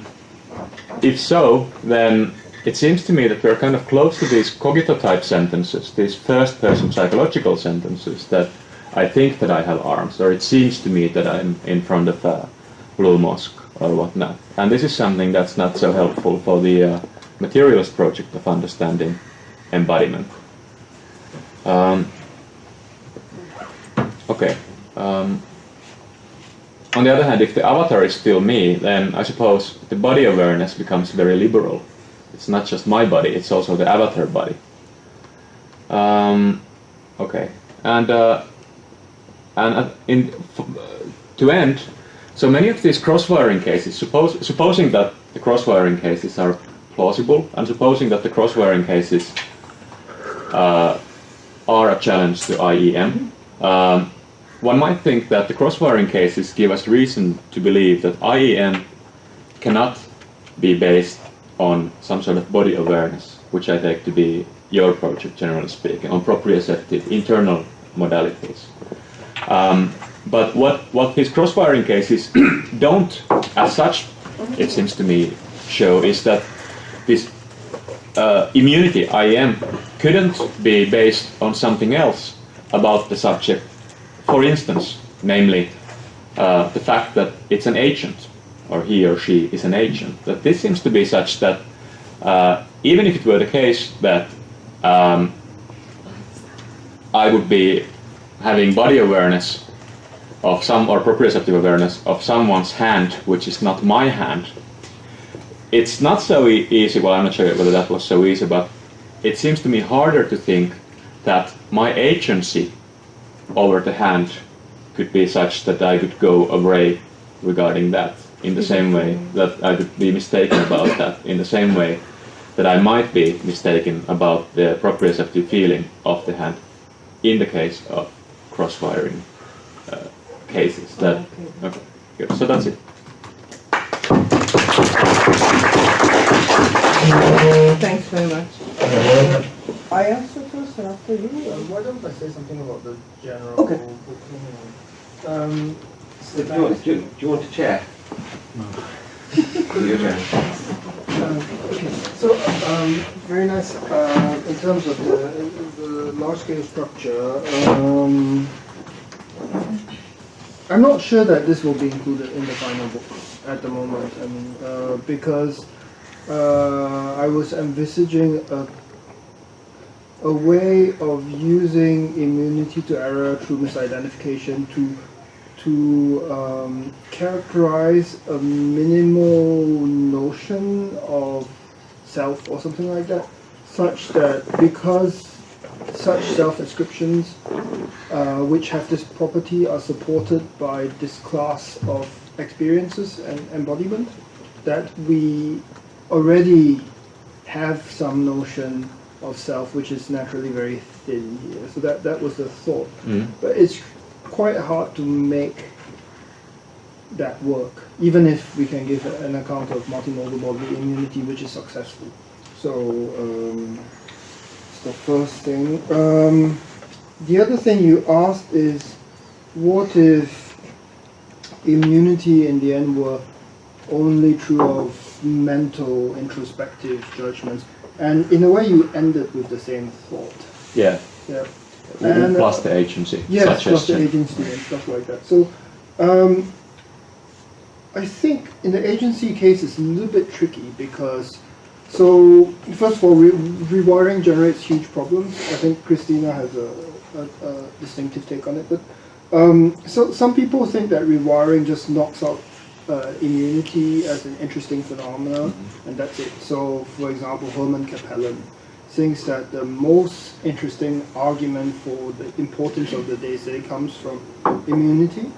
if so, then it seems to me that we're kind of close to these cogito-type sentences, these first-person psychological sentences that I think that I have arms, or it seems to me that I'm in front of a blue mosque or whatnot. And this is something that's not so helpful for the materialist project of understanding embodiment. Okay. On the other hand, if the avatar is still me, then I suppose the body awareness becomes very liberal. It's not just my body, it's also the avatar body. Okay. And to end, so many of these cross-wiring cases, supposing that the cross-wiring cases are plausible, and supposing that the cross-wiring cases are a challenge to IEM, one might think that the cross-wiring cases give us reason to believe that IEM cannot be based on some sort of body awareness, which I take to be your project, generally speaking, on proprioceptive internal modalities. But what these cross-wiring cases don't, as such, it seems to me, show is that this immunity, IEM, couldn't be based on something else about the subject. For instance, namely, the fact that it's an agent, or he or she is an agent. That this seems to be such that even if it were the case that I would be having body awareness of some, or proprioceptive awareness of someone's hand, which is not my hand, it's not so easy, well, I'm not sure whether that was so easy, but it seems to me harder to think that my agency over the hand could be such that I could go away regarding that, in the same way that I could be mistaken about that, in the same way that I might be mistaken about the proprioceptive feeling of the hand in the case of cross-wiring cases. That, okay, good. So that's it. Thanks very much. I answer first and after you? Why don't I say something about the general Okay. opinion? Do you want to chair? No. Your turn. Okay, so very nice. In terms of the large-scale structure, I'm not sure that this will be included in the final book at the moment. I mean, because I was envisaging a way of using immunity to error through misidentification to characterize a minimal notion of self or something like that, such that because such self-descriptions which have this property are supported by this class of experiences and embodiment, that we already have some notion of self which is naturally very thin here. So that was the thought. But it's quite hard to make that work, even if we can give an account of multimodal bodily immunity which is successful. So it's the first thing. The other thing you asked is, what if immunity in the end were only true of mental introspective judgments? And in a way you ended with the same thought. Yeah. Yeah. And, plus the agency. Yes, plus the suggestion. agency and stuff like that. So I think in the agency case it's a little bit tricky because, so first of all, rewiring generates huge problems. I think Christina has a distinctive take on it. But so some people think that rewiring just knocks out immunity as an interesting phenomenon, and that's it. So, for example, Herman Capellan thinks that the most interesting argument for the importance of the Daisy comes from immunity,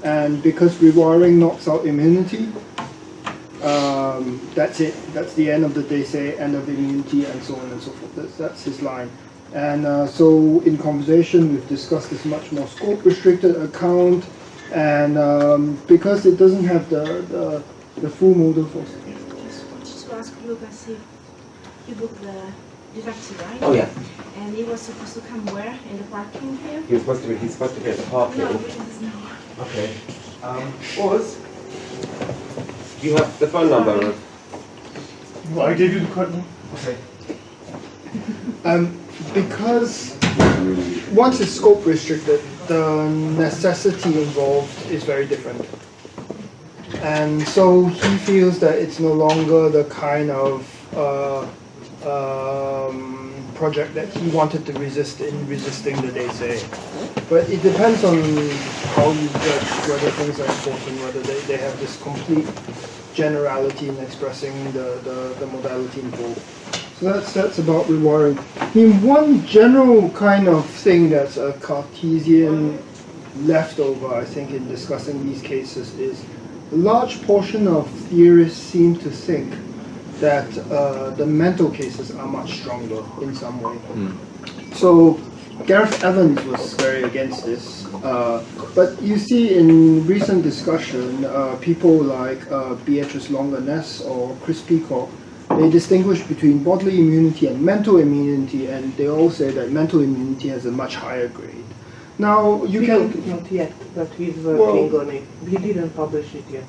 and because rewiring knocks out immunity, that's it. That's the end of the Daisy, end of immunity, and so on and so forth. That's his line. And so in conversation, we've discussed this much more scope-restricted account, and because it doesn't have the full modal force. Just wanted to ask Lucas if you booked the taxi, right? Oh yeah. And he was supposed to come where? In the parking here? He's supposed to be at the parking. No, because no. Okay. Oz, do you have the phone number? Well, I gave you the code. Okay. Because once it's scope restricted, the necessity involved is very different. And so he feels that it's no longer the kind of project that he wanted to resist in resisting the Daisy. But it depends on how you judge whether things are important, whether they have this complete generality in expressing the modality involved. So that's about rewiring. I mean, one general kind of thing that's a Cartesian leftover, I think, in discussing these cases is a large portion of theorists seem to think that the mental cases are much stronger in some way. So Gareth Evans was very against this. But you see in recent discussion, people like Beatrice Longer-Ness or Chris Peacock, they distinguish between bodily immunity and mental immunity, and they all say that mental immunity has a much higher grade. Now, you can... Not yet, but he's working on it. He didn't publish it yet.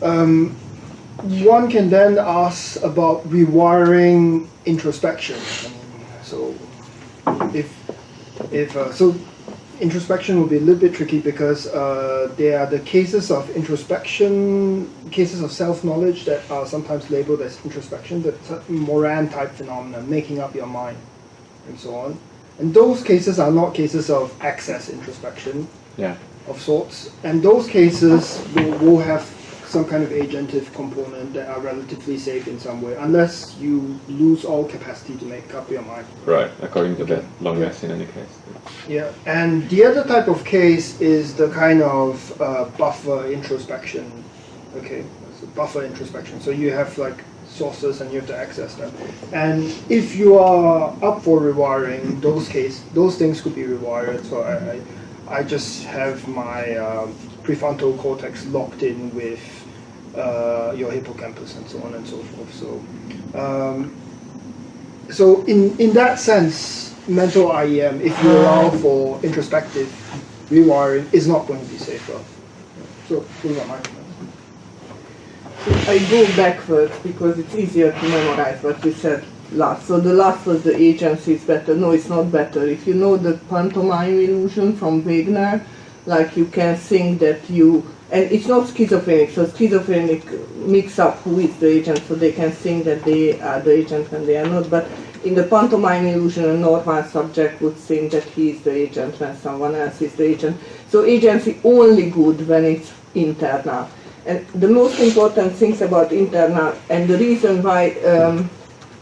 One can then ask about rewiring introspection. I mean, so, so introspection will be a little bit tricky because there are the cases of introspection, cases of self-knowledge that are sometimes labeled as introspection, that's a Moran-type phenomenon, making up your mind, and so on. And those cases are not cases of access introspection of sorts. And those cases will have some kind of agentive component that are relatively safe in some way, unless you lose all capacity to make up your mind. Right, according to the Long-Ness in any case. Yeah, and the other type of case is the kind of buffer introspection. Okay, so buffer introspection. So you have like sources and you have to access them. And if you are up for rewiring, those things could be rewired. So I just have my prefrontal cortex locked in with your hippocampus and so on and so forth. So in that sense, mental IEM, if you allow for introspective rewiring, is not going to be safer. So those are my comments. I go backwards because it's easier to memorize what we said last. So the last was the agency is better. No, it's not better. If you know the pantomime illusion from Wagner, like you can think that you, and it's not schizophrenic, so schizophrenic mix up who is the agent, so they can think that they are the agent when they are not. But in the pantomime illusion, a normal subject would think that he is the agent when someone else is the agent. So agency only good when it's internal. And the most important things about internal, and the reason why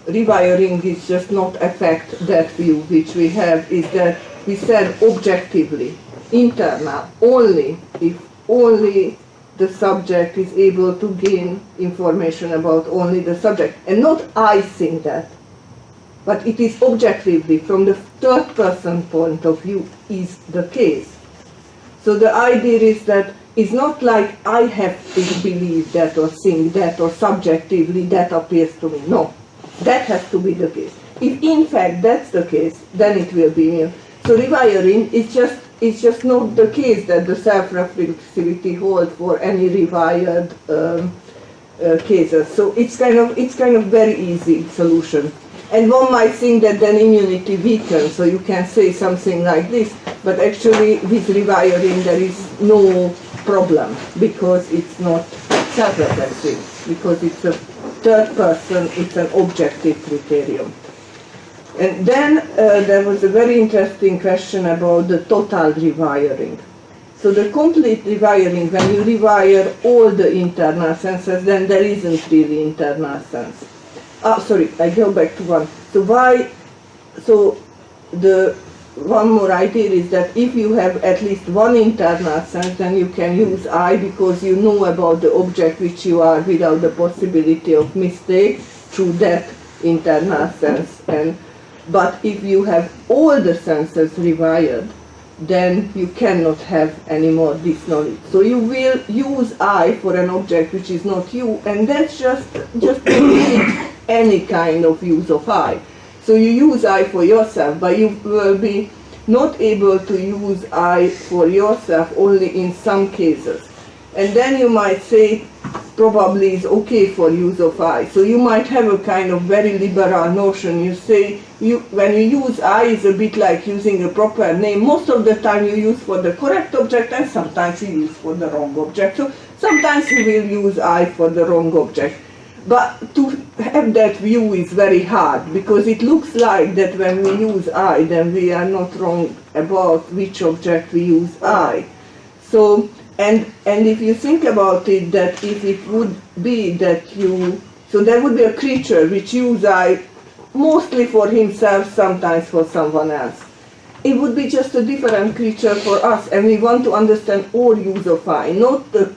rewiring is just not affect that view which we have, is that we said objectively, internal, only if only the subject is able to gain information about only the subject. And not I think that, but it is objectively, from the third person point of view, is the case. So the idea is that it's not like I have to believe that or think that or subjectively that appears to me. No, that has to be the case. If in fact that's the case, then it will be me. So rewiring is just not the case that the self-reflexivity holds for any rewired cases. So it's kind of very easy solution. And one might think that then immunity weakens, so you can say something like this, but actually with rewiring there is no problem, because it's not self-reflexive, because it's a third person, it's an objective criterion. And then there was a very interesting question about the total rewiring. So the complete rewiring, when you rewire all the internal senses, then there isn't really internal sense. Sorry, I go back to one. So the one more idea is that if you have at least one internal sense, then you can use I, because you know about the object which you are without the possibility of mistake through that internal sense. But if you have all the senses rewired, then you cannot have any more this knowledge. So you will use I for an object which is not you, and that's just any kind of use of I. So you use I for yourself, but you will be not able to use I for yourself only in some cases. And then you might say probably is okay for use of I. So you might have a kind of very liberal notion. You say when you use I, is a bit like using a proper name. Most of the time you use for the correct object, and sometimes you use for the wrong object. So sometimes you will use I for the wrong object. But to have that view is very hard, because it looks like that when we use I, then we are not wrong about which object we use I. So, and if you think about it, that if it would be that so there would be a creature which uses I mostly for himself, sometimes for someone else. It would be just a different creature for us, and we want to understand all use of I, not the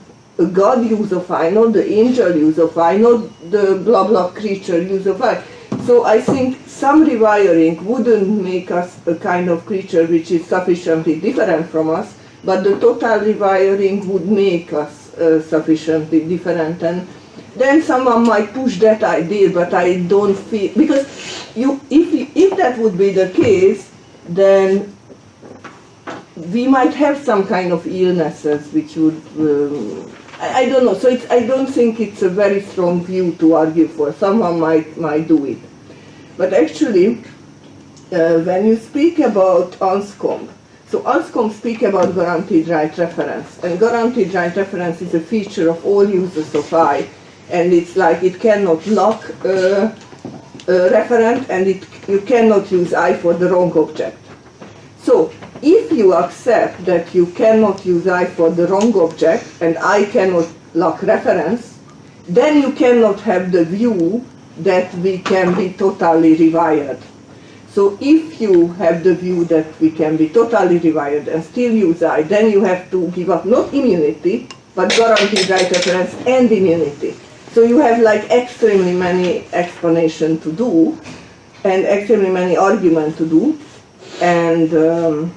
God use of I, not the angel use of I, not the blah blah creature use of I. So I think some rewiring wouldn't make us a kind of creature which is sufficiently different from us, but the total rewiring would make us sufficiently different. And then someone might push that idea, but I don't feel, because if that would be the case, then we might have some kind of illnesses which would, I don't know. So I don't think it's a very strong view to argue for. Someone might do it. But actually, when you speak about Anscombe, so Anscombe speak about guaranteed right reference, and guaranteed right reference is a feature of all uses of I, and it's like it cannot lock a referent, and you cannot use I for the wrong object. So if you accept that you cannot use I for the wrong object, and I cannot lock reference, then you cannot have the view that we can be totally rewired. So if you have the view that we can be totally rewired and still use I, then you have to give up not immunity, but guaranteed right reference and immunity. So you have like extremely many explanations to do, and extremely many arguments to do. And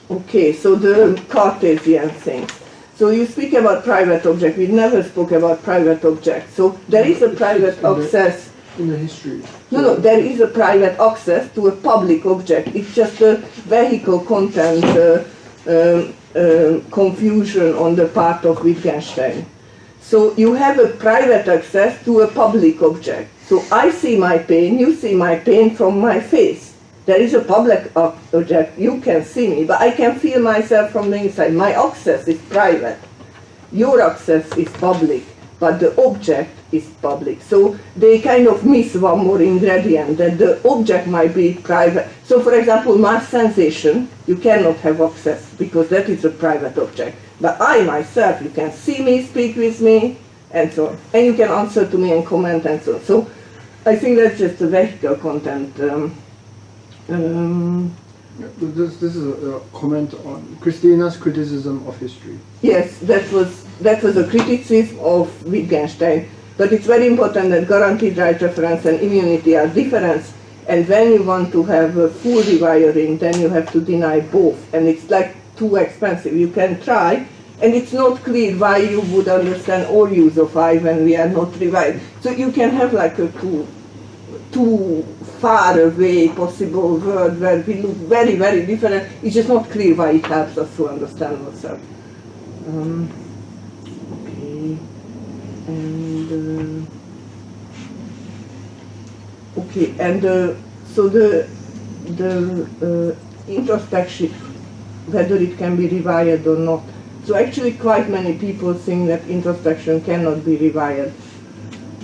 okay, so the Cartesian thing. So you speak about private object. We never spoke about private object. So there is a private access. In the history. No, there is a private access to a public object. It's just a vehicle content confusion on the part of Wittgenstein. So you have a private access to a public object. So I see my pain, you see my pain from my face. There is a public object, you can see me, but I can feel myself from the inside. My access is private. Your access is public, but the object is public. So they kind of miss one more ingredient, that the object might be private. So for example, my sensation, you cannot have access because that is a private object. But I myself, you can see me, speak with me, and so on. And you can answer to me and comment and so on. So I think that's just a vehicle content. This is a comment on Christina's criticism of history. Yes, that was a criticism of Wittgenstein. But it's very important that guaranteed right reference and immunity are different. And when you want to have a full rewiring, then you have to deny both. And it's like too expensive. You can try, and it's not clear why you would understand all use of I when we are not rewired. So you can have like a too far away possible world where we look very, very different. It's just not clear why it helps us to understand ourselves. Okay, and okay, and so the introspection, whether it can be rewired or not. So actually quite many people think that introspection cannot be rewired.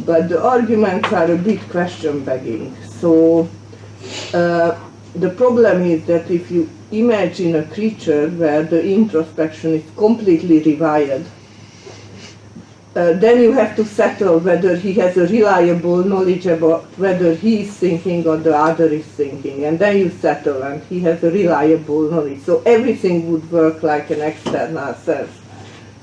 But the arguments are a bit question begging. So the problem is that if you imagine a creature where the introspection is completely rewired, then you have to settle whether he has a reliable knowledge about whether he is thinking or the other is thinking. And then you settle and he has a reliable knowledge. So everything would work like an external self.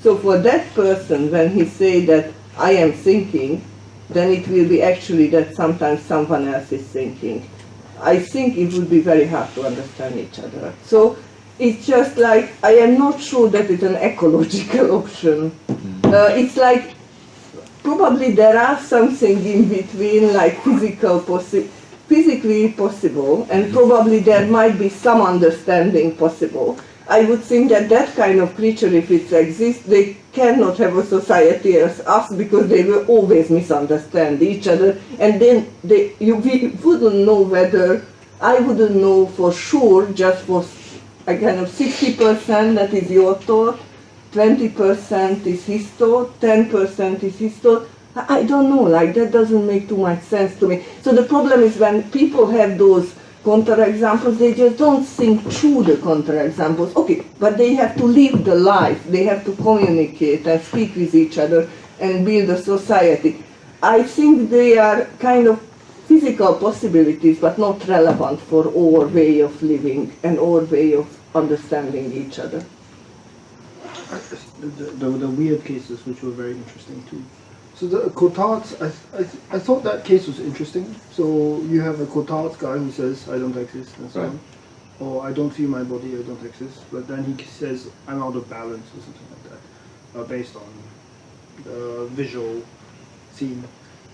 So for that person, when he say that I am thinking, then it will be actually that sometimes someone else is thinking. I think it would be very hard to understand each other. So it's just like, I am not sure that it's an ecological option. It's like, probably there are something in between, like physically possible, and probably there might be some understanding possible. I would think that that kind of creature, if it exists, they cannot have a society as us because they will always misunderstand each other, and then we wouldn't know whether, I wouldn't know for sure, just for a kind of 60% that is your thought, 20% is his thought, 10% is his thought. I don't know, like that doesn't make too much sense to me. So the problem is when people have those counterexamples, they just don't think through the counterexamples. Okay, but they have to live the life, they have to communicate and speak with each other and build a society. I think they are kind of physical possibilities, but not relevant for our way of living and our way of understanding each other. The weird cases, which were very interesting too. So the Cotards, I thought that case was interesting. So you have a Cotards guy who says, I don't exist, and so on. Or I don't feel my body, I don't exist. But then he says, I'm out of balance, or something like that, based on the visual scene.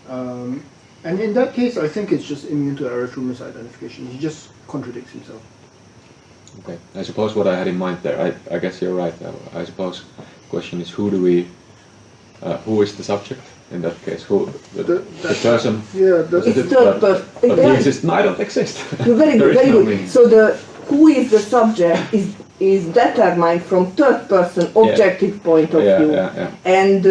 And in that case, I think it's just immune to error through misidentification. He just contradicts himself. Okay, I suppose what I had in mind there, I guess you're right. I suppose the question is who is the subject in that case? Who the person? Yeah, but he exists. No, I don't exist. Very good, very good. So the who is the subject is determined from third person objective point of view. And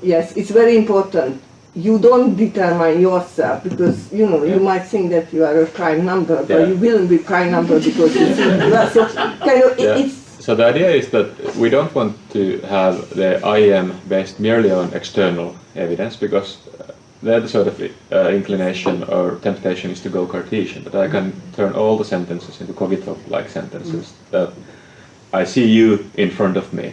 yes, it's very important. You don't determine yourself because you might think that you are a prime number, but you will be prime number because you think you are. So kind of it's. So the idea is that we don't want to have the I am based merely on external evidence because the sort of inclination or temptation is to go Cartesian. But I can turn all the sentences into Cogito-like sentences. That I see you in front of me.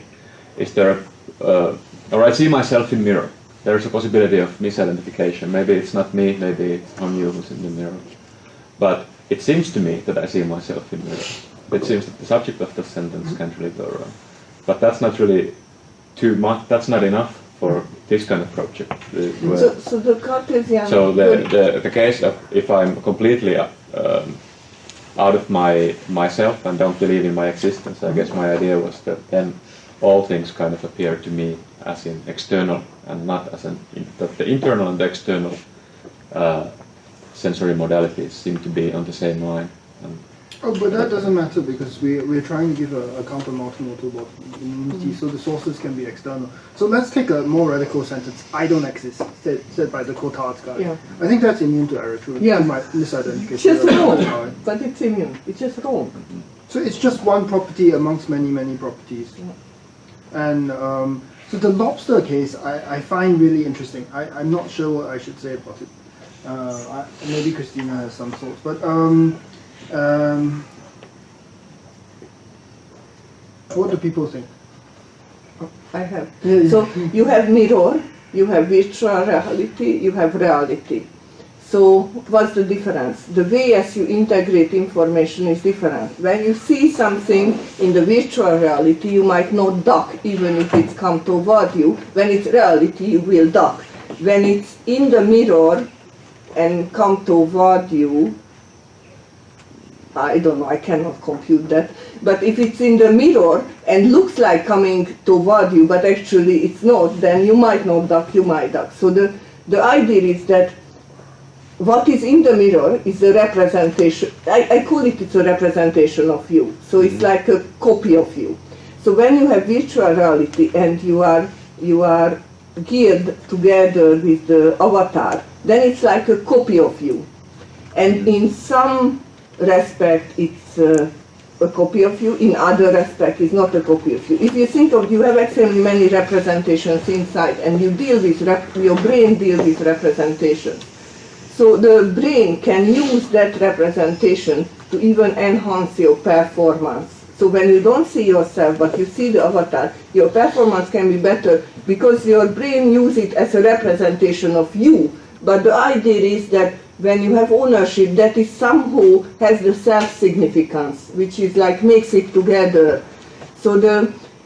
Is there or I see myself in mirror. There's a possibility of misidentification. Maybe it's not me, maybe it's Hong Yu who's in the mirror. But it seems to me that I see myself in mirror. It seems that the subject of the sentence can't really go wrong. But that's not really too much, that's not enough for this kind of project. So the Cartesian... So the case of if I'm completely out of myself and don't believe in my existence. I guess my idea was that then all things kind of appear to me as in external and not as that the internal and the external sensory modalities seem to be on the same line. Oh, but that doesn't matter because we're trying to give a counter-multimodal immunity, so the sources can be external. So let's take a more radical sentence, I don't exist, said by the Cotards guy. Yeah. I think that's immune to error, to my misidentification. It's just wrong, but it's immune. It's just wrong. So it's just one property amongst many, many properties. Yeah. And so the lobster case I find really interesting. I'm not sure what I should say about it. Maybe Christina has some thoughts, but what do people think? I have. So you have mirror, you have virtual reality, you have reality. So what's the difference? The way as you integrate information is different. When you see something in the virtual reality, you might not duck even if it's come toward you. When it's reality, you will duck. When it's in the mirror and come toward you, I don't know, I cannot compute that. But if it's in the mirror and looks like coming toward you, but actually it's not, then you might not duck, you might duck. So the idea is that what is in the mirror is a representation. I call it's a representation of you. So it's like a copy of you. So when you have virtual reality and you are geared together with the avatar, then it's like a copy of you. And in some respect it's a copy of you, in other respect it's not a copy of you. If you think of, you have extremely many representations inside and you deal with, your brain deals with representations. So the brain can use that representation to even enhance your performance. So when you don't see yourself but you see the avatar, your performance can be better because your brain uses it as a representation of you. But the idea is that when you have ownership, that is somehow has the self-significance, which is like makes it together. So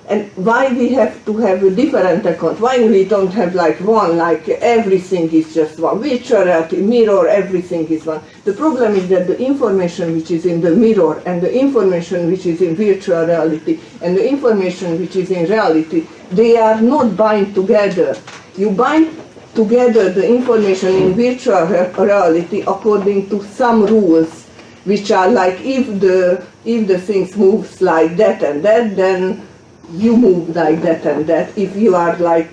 and why we have to have a different account? Why we don't have like one, like everything is just one? Virtual reality, mirror, everything is one. The problem is that the information which is in the mirror and the information which is in virtual reality and the information which is in reality, they are not bind together. You bind together the information in virtual reality according to some rules, which are like if the things moves like that and that, then you move like that and that. If you are like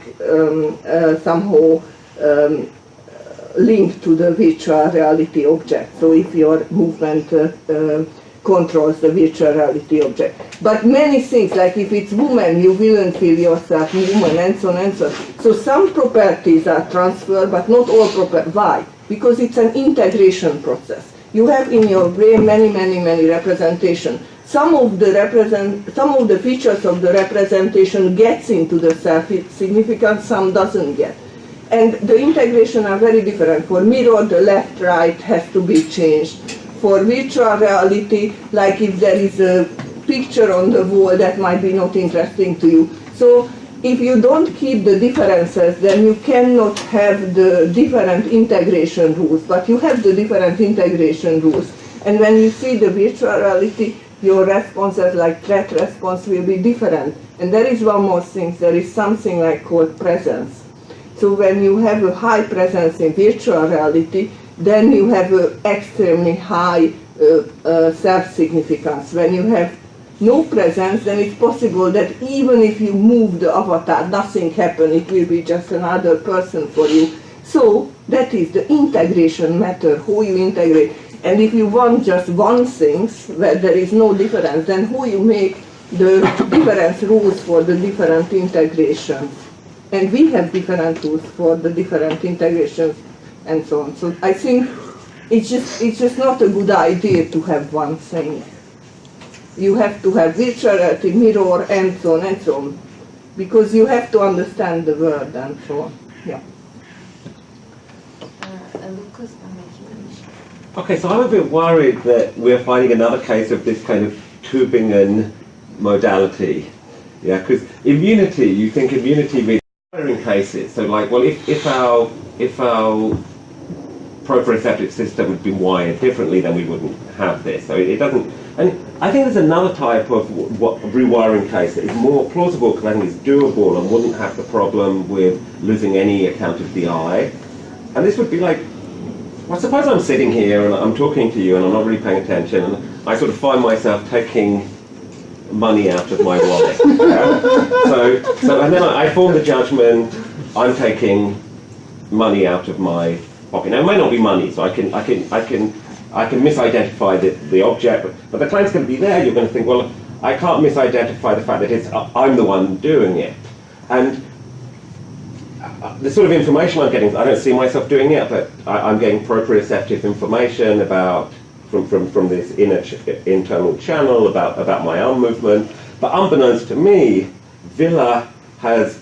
somehow linked to the virtual reality object, so if your movement controls the virtual reality object. But many things, like if it's woman, you will feel yourself woman, and so on and so on. So some properties are transferred, but not all properties. Why? Because it's an integration process. You have in your brain many, many, many representations. Some of the features of the representation gets into the self-significance, some doesn't get. And the integration are very different. For mirror, the left, right has to be changed. For virtual reality, like if there is a picture on the wall that might be not interesting to you. So if you don't keep the differences, then you cannot have the different integration rules, but you have the different integration rules. And when you see the virtual reality, your responses, like threat response, will be different. And there is one more thing, there is something like called presence. So when you have a high presence in virtual reality, then you have an extremely high self-significance. When you have no presence, then it's possible that even if you move the avatar, nothing happens, it will be just another person for you. So that is the integration matter, how you integrate. And if you want just one thing, where there is no difference, then how you make the different rules for the different integrations. And we have different rules for the different integrations and so on. So I think it's just not a good idea to have one thing. You have to have virtual reality, mirror, and so on, because you have to understand the world and so on. Yeah. Okay, so I'm a bit worried that we're finding another case of this kind of Tübingen modality. Yeah, because immunity, you think immunity means in cases. So like, well, if our proprioceptive system had been wired differently, then we wouldn't have this. So it doesn't. And I think there's another type of rewiring case that is more plausible because I think it's doable and wouldn't have the problem with losing any account of the eye. And this would be like, well, suppose I'm sitting here and I'm talking to you and I'm not really paying attention, and I sort of find myself taking money out of my wallet. Yeah? So and then I form the judgment, I'm taking money out of my pocket. Now it may not be money, so I can misidentify the object, but the claim's going to be there. You're going to think, well, I can't misidentify the fact that I'm the one doing it. And the sort of information I'm getting, I don't see myself doing it, but I'm getting proprioceptive information about from this internal channel about my arm movement. But unbeknownst to me, Villa has,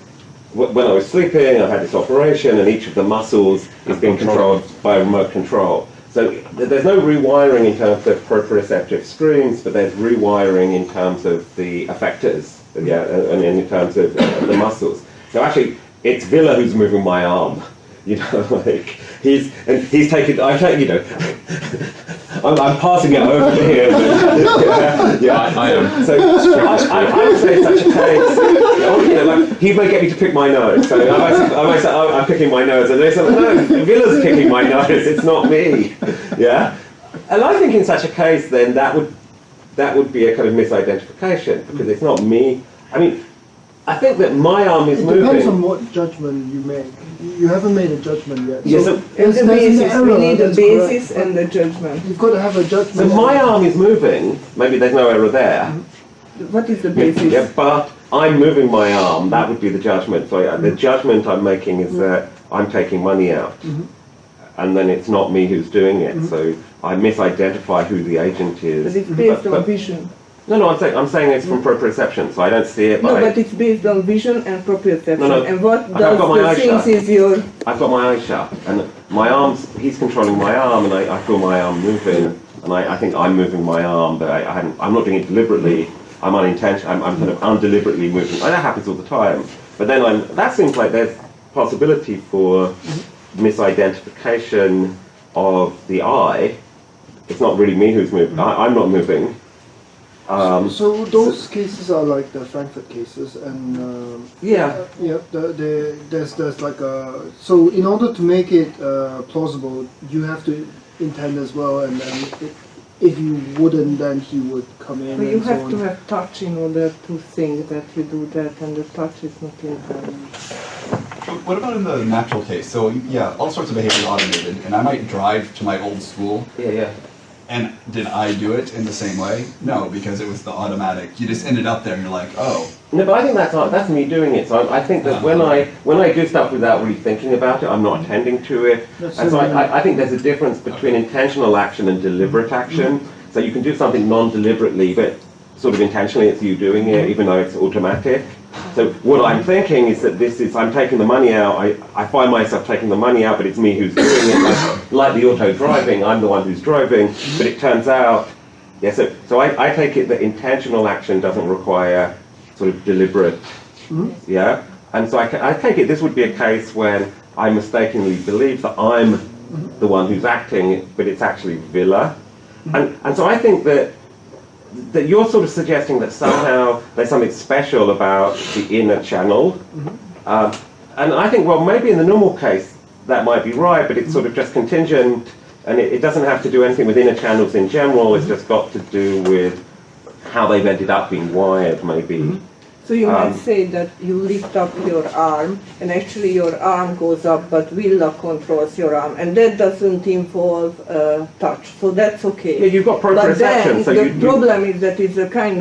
when I was sleeping, I had this operation, and each of the muscles is being controlled by remote control. So there's no rewiring in terms of proprioceptive streams, but there's rewiring in terms of the effectors, yeah, and in terms of the muscles. So actually, it's Villa who's moving my arm. You know, like he's taking. I'm passing it over to him. I am. So I would say such a case. You know, like he may get me to pick my nose. So I might say, oh, I'm picking my nose, and they say, no, Villa's picking my nose. It's not me. Yeah. And I think in such a case, then that would be a kind of misidentification because it's not me. I mean, I think that my arm is moving. It depends on what judgment you make. You haven't made a judgment yet. Yes, and the basis, we need a basis and the judgment. You've got to have a judgment. So my arm is moving, maybe there's no error there. What is the basis? Yeah, but I'm moving my arm, that would be the judgment. So the judgment I'm making is that I'm taking money out. And then it's not me who's doing it. So I misidentify who the agent is. But it's based on vision. No, I'm saying it's from proprioception, so I don't see it. No, but it's based on vision and proprioception. No. And what I've got my does eye the things shut. is your... I've got my eye shut, and my arm's, he's controlling my arm, and I feel my arm moving, and I think I'm moving my arm, but I'm not doing it deliberately. I'm unintentional. I'm kind of undeliberately moving. And that happens all the time. But then that seems like there's possibility for misidentification of the eye. It's not really me who's moving. I'm not moving. So those cases are like the Frankfurt cases, and there's like a, so in order to make it plausible, you have to intend as well, and then if you wouldn't, then he would come in. But you and so have on. to have touch in order to think that you do that, and the touch is not intended. What about in the natural case? So yeah, all sorts of behavior automated, and I might drive to my old school. Yeah. And did I do it in the same way? No, because it was the automatic. You just ended up there and you're like, oh. No, but I think that's me doing it. So I think that when I do stuff without really thinking about it, I'm not attending to it. And so I think there's a difference between intentional action and deliberate action. So you can do something non-deliberately, but sort of intentionally it's you doing it, even though it's automatic. So what I'm thinking is that I'm taking the money out, I find myself taking the money out, but it's me who's doing it, like the auto driving, I'm the one who's driving, but it turns out, so I take it that intentional action doesn't require sort of deliberate, and so I take it this would be a case when I mistakenly believe that I'm the one who's acting, but it's actually Villa, and so I think that you're sort of suggesting that somehow there's something special about the inner channel. And I think, well, maybe in the normal case that might be right, but it's sort of just contingent, and it doesn't have to do anything with inner channels in general, it's just got to do with how they've ended up being wired, maybe. So you might say that you lift up your arm, and actually your arm goes up, but Villa controls your arm, and that doesn't involve touch. So that's okay. Yeah, you've got proprioception. But then the problem is that it's a kind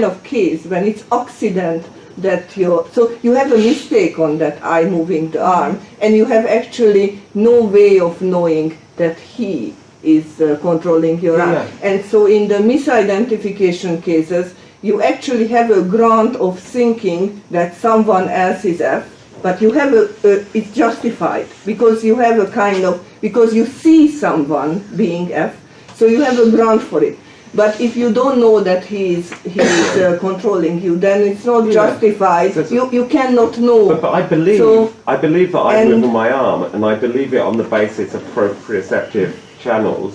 of case when it's accident that so you have a mistake on that eye moving the arm, and you have actually no way of knowing that he is controlling your arm. And so in the misidentification cases, you actually have a ground of thinking that someone else is F, but you have it's justified because you have because you see someone being F, so you have a ground for it. But if you don't know that he's controlling you, then it's not justified. You cannot know. But I believe So- that I'm moving my arm, and I believe it on the basis of proprioceptive channels.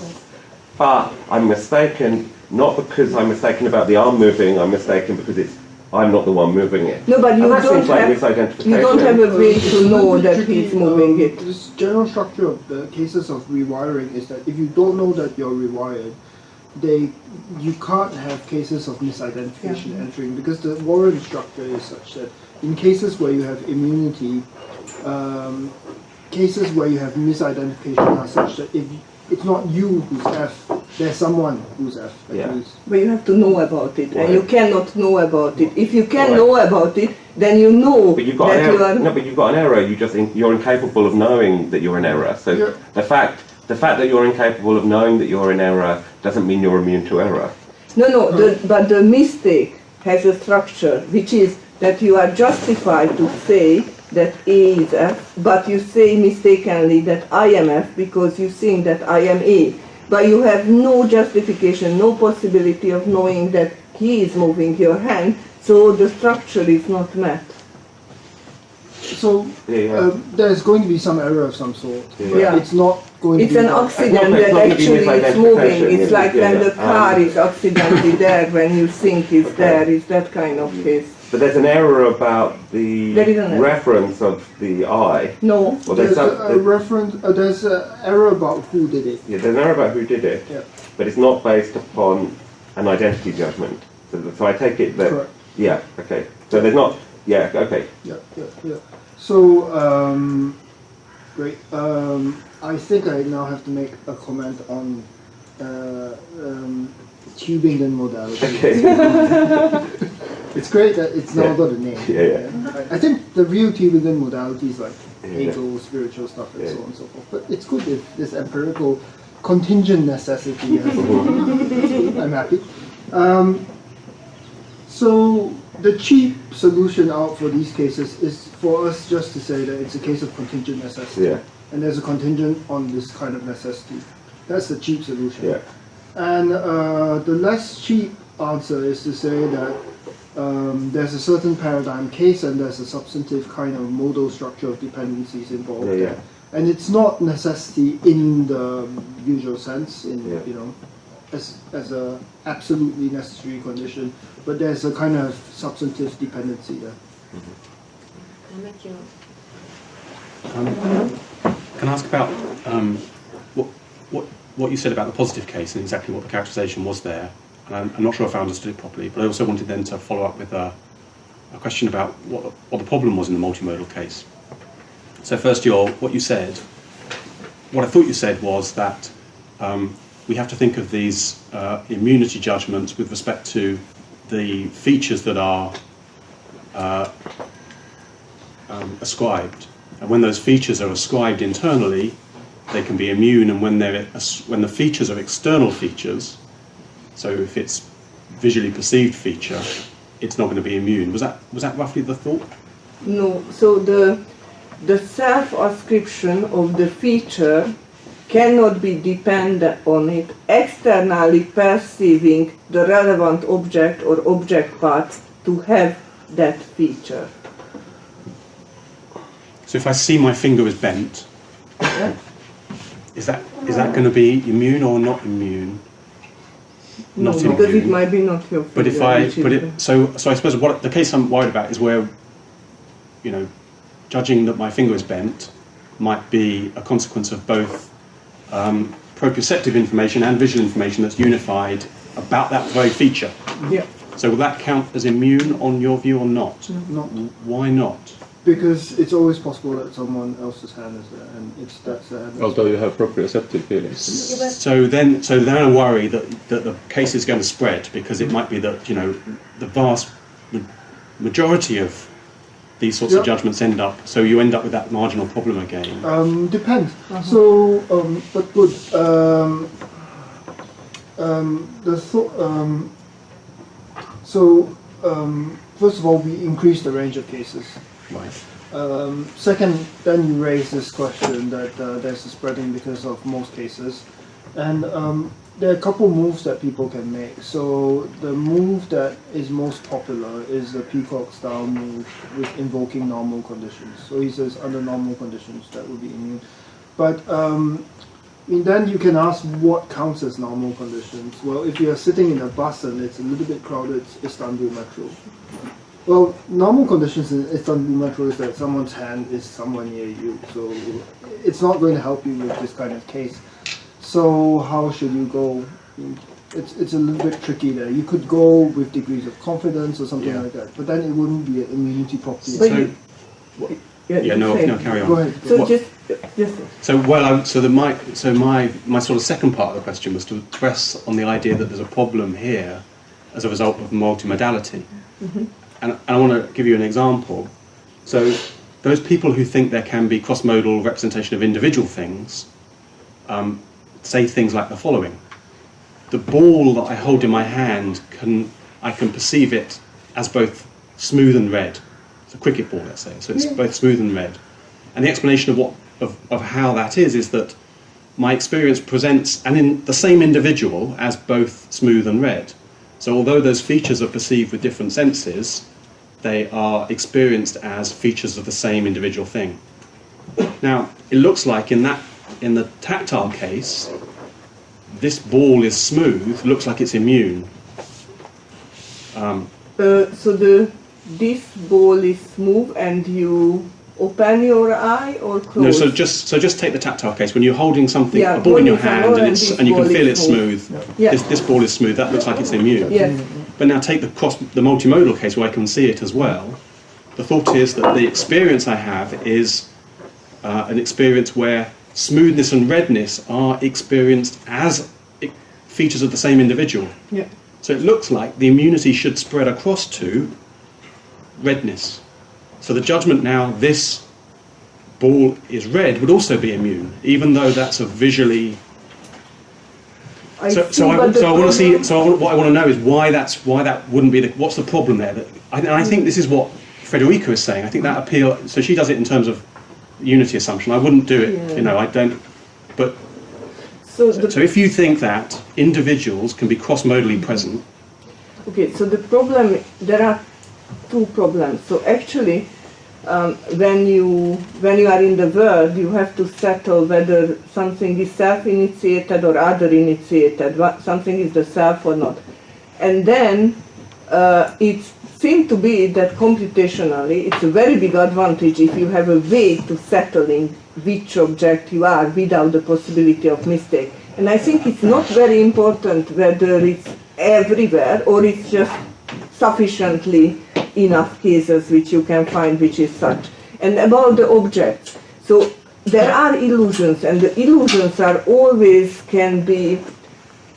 But I'm mistaken not because I'm mistaken about the arm moving. I'm mistaken because I'm not the one moving it. No, but you And that don't seems like have. misidentification. You don't have a way to know that Tricky, he's moving it. This general structure of the cases of rewiring is that if you don't know that you're rewired, you can't have cases of misidentification entering, because the warrant structure is such that in cases where you have immunity, cases where you have misidentification are such that if it's not you who's F, there's someone who's F. But you have to know about it, and Right. you cannot know about it. If you can Right. know about it, then you know But you've got that an you error. are. No, but you've got an error. You're incapable of knowing that you're in error. So Yeah. the fact that you're incapable of knowing that you're in error doesn't mean you're immune to error. No, but the mistake has a structure, which is that you are justified to say that A is F, but you say mistakenly that I am F because you think that I am A. But you have no justification, no possibility of knowing that he is moving your hand, so the structure is not met. So there's going to be some error of some sort. But Yeah. it's not going It's to be an accident It's that not gonna be actually is misidentification, moving. It's yeah, like yeah, when yeah. the car is accidentally there when you think it's there. It's that kind of case. But there's an error about There is an the error. reference of the I. No. Well, there's some- a reference. There's an error about who did it. Yeah, there's an error about who did it, Yeah. but it's not based upon an identity judgment. So I take it that. Correct. Yeah. Okay. So there's not. Yeah. Okay. Yeah. So great. I think I now have to make a comment on Tübingen modality. Okay. It's great that it's now got a name. Yeah. I think the real Tübingen modality is like Yeah. ego, spiritual stuff, and Yeah. so on and so forth. But it's good if this empirical contingent necessity has. I'm happy. So the cheap solution out for these cases is for us just to say that it's a case of contingent necessity. Yeah. And there's a contingent on this kind of necessity. That's the cheap solution. Yeah. And the less cheap answer is to say that there's a certain paradigm case and there's a substantive kind of modal structure of dependencies involved Yeah, yeah. there. And it's not necessity in the usual sense, as a absolutely necessary condition, but there's a kind of substantive dependency there. Can I ask about what you said about the positive case and exactly what the characterization was there? And I'm not sure if I understood it properly, but I also wanted then to follow up with a question about what the problem was in the multimodal case. So first, what I thought you said was that we have to think of these immunity judgments with respect to the features that are ascribed. And when those features are ascribed internally, they can be immune, and when the features are external features, so if it's visually perceived feature, it's not going to be immune. Was that roughly the thought? No. So the self-ascription of the feature cannot be dependent on it externally perceiving the relevant object or object parts to have that feature. So if I see my finger is bent, is that going to be immune or not immune? No, Not because it immune. might be not your finger. But if so I suppose the case I'm worried about is where, judging that my finger is bent might be a consequence of both proprioceptive information and visual information that's unified about that very feature. Yeah. So will that count as immune on your view or not? Not. Why not? Because it's always possible that someone else's hand is there, and that's the hand. Although you have proprioceptive feelings. So then I worry that the case is going to spread, because it might be that the vast majority of these sorts of judgments end up with that marginal problem again. Depends. So, but good. First of all, we increase the range of cases. Right. Second, then you raise this question that there's a spreading because of most cases. And there are a couple moves that people can make. So the move that is most popular is the peacock style move with invoking normal conditions. So he says under normal conditions that would be immune. But then you can ask what counts as normal conditions. Well, if you're sitting in a bus and it's a little bit crowded, it's Istanbul Metro. Well, normal conditions in Istanbul Metro is that someone's hand is somewhere near you. So it's not going to help you with this kind of case. So how should you go? It's a little bit tricky there. You could go with degrees of confidence or something like that, but then it wouldn't be an immunity property. No, carry on. Go ahead. So my sort of second part of the question was to press on the idea that there's a problem here as a result of multimodality. Mm-hmm. And I want to give you an example. So those people who think there can be cross-modal representation of individual things say things like the following. The ball that I hold in my hand, I can perceive it as both smooth and red. It's a cricket ball, let's say. So it's both smooth and red. And the explanation of how that is that my experience presents in the same individual as both smooth and red. So although those features are perceived with different senses, they are experienced as features of the same individual thing. Now, it looks like in the tactile case, this ball is smooth, looks like it's immune. This ball is smooth and you open your eye or close? No, so just take the tactile case. When you're holding something, a ball in your hand, and you can feel it's smooth. This ball is smooth. That looks like it's immune. Yes. But now take the multimodal case where I can see it as well. The thought is that the experience I have is an experience where smoothness and redness are experienced as features of the same individual. Yeah. So it looks like the immunity should spread across to redness. So the judgment now, this ball is red, would also be immune, even though that's a visually. What I want to know is why that wouldn't be what's the problem there? I think this is what Federica is saying. I think that appeal. So she does it in terms of unity assumption. I wouldn't do it. I don't. But so if you think that individuals can be cross-modally present. Okay. So the problem, there are two problems. So actually, when you are in the world, you have to settle whether something is self-initiated or other-initiated, something is the self or not. And then it seems to be that computationally it's a very big advantage if you have a way to settling which object you are without the possibility of mistake. And I think it's not very important whether it's everywhere or it's just sufficiently enough cases which you can find which is such. And about the objects, so there are illusions, and the illusions are always can be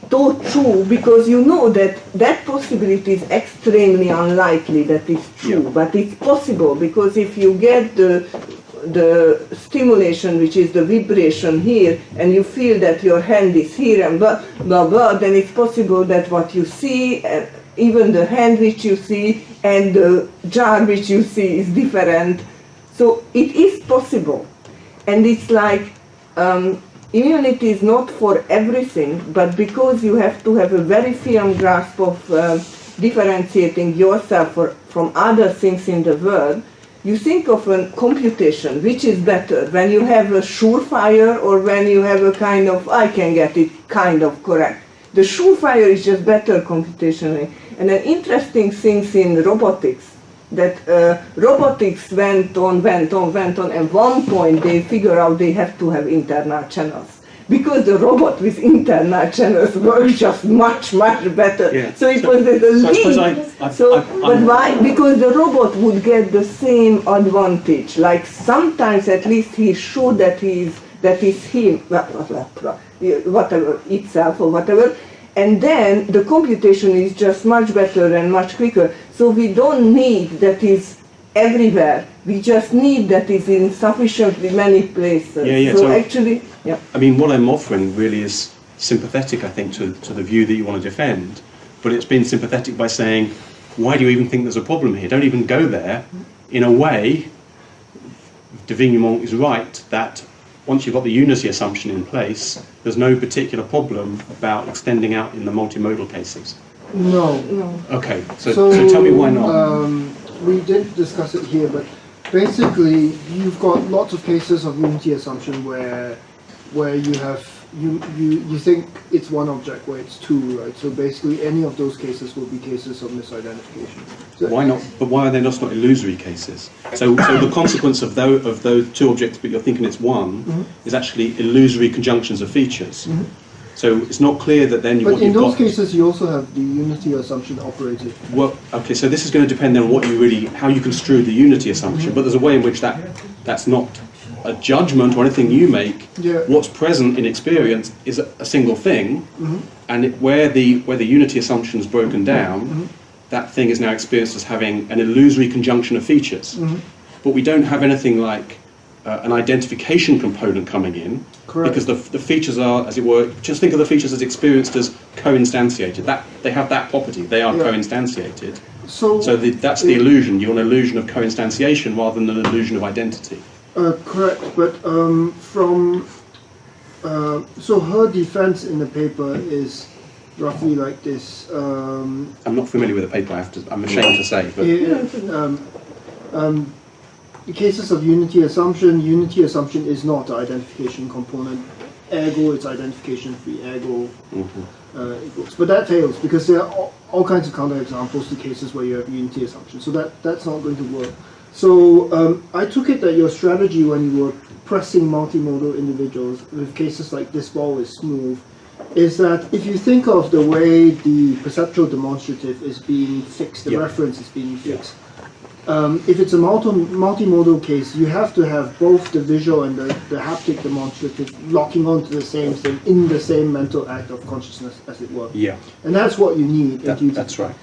thought true because you know that possibility is extremely unlikely that it's true, but it's possible because if you get the stimulation, which is the vibration here, and you feel that your hand is here and blah blah blah, then it's possible that what you see, even the hand which you see and the jar which you see is different. So it is possible. And it's like immunity is not for everything, but because you have to have a very firm grasp of differentiating yourself from other things in the world, you think of a computation, which is better, when you have a surefire or when you have a kind of, I can get it kind of correct. The surefire is just better computationally. And an interesting thing in robotics, that robotics went on, and at one point they figure out they have to have internal channels. Because the robot with internal channels works just much better. Yeah. So it was the lead. But why? Because the robot would get the same advantage. Like sometimes at least he's sure that is him, whatever, itself or whatever. And then the computation is just much better and much quicker. So we don't need that is everywhere. We just need that is in sufficiently many places. So actually, I mean, what I'm offering really is sympathetic, I think, to the view that you want to defend. But it's been sympathetic by saying, why do you even think there's a problem here? Don't even go there. In a way, de Vignemont is right that once you've got the unity assumption in place, there's no particular problem about extending out in the multimodal cases. No. Okay, so tell me why not. We did discuss it here, but basically you've got lots of cases of unity assumption where you think it's one object where it's two, right? So basically any of those cases will be cases of misidentification. So Why not? But why are they just not illusory cases? So the consequence of those two objects, but you're thinking it's one, is actually illusory conjunctions of features. So it's not clear that then But in those cases, you also have the unity assumption operated. Well, okay, so this is going to depend on how you construe the unity assumption, but there's a way in which that's not a judgment or anything you make. Yeah. What's present in experience is a single thing, and where the unity assumption is broken down, that thing is now experienced as having an illusory conjunction of features. But we don't have anything like an identification component coming in. Correct. Because the features are, as it were, just think of the features as experienced as co-instantiated. They have that property. They are co-instantiated. So that's the illusion. You're an illusion of co-instantiation rather than an illusion of identity. Correct, but so her defense in the paper is roughly like this. I'm not familiar with the paper. I'm ashamed to say, but in cases of unity assumption is not an identification component. Ergo, it's identification free. Ergo, it works. But that fails because there are all kinds of counterexamples to cases where you have unity assumption. So that's not going to work. So I took it that your strategy when you were pressing multimodal individuals with cases like this ball is smooth, is that if you think of the way the perceptual demonstrative is being fixed, the reference is being fixed, if it's a multimodal case, you have to have both the visual and the haptic demonstrative locking onto the same thing in the same mental act of consciousness, as it were. Yeah. And that's what you need. That's right.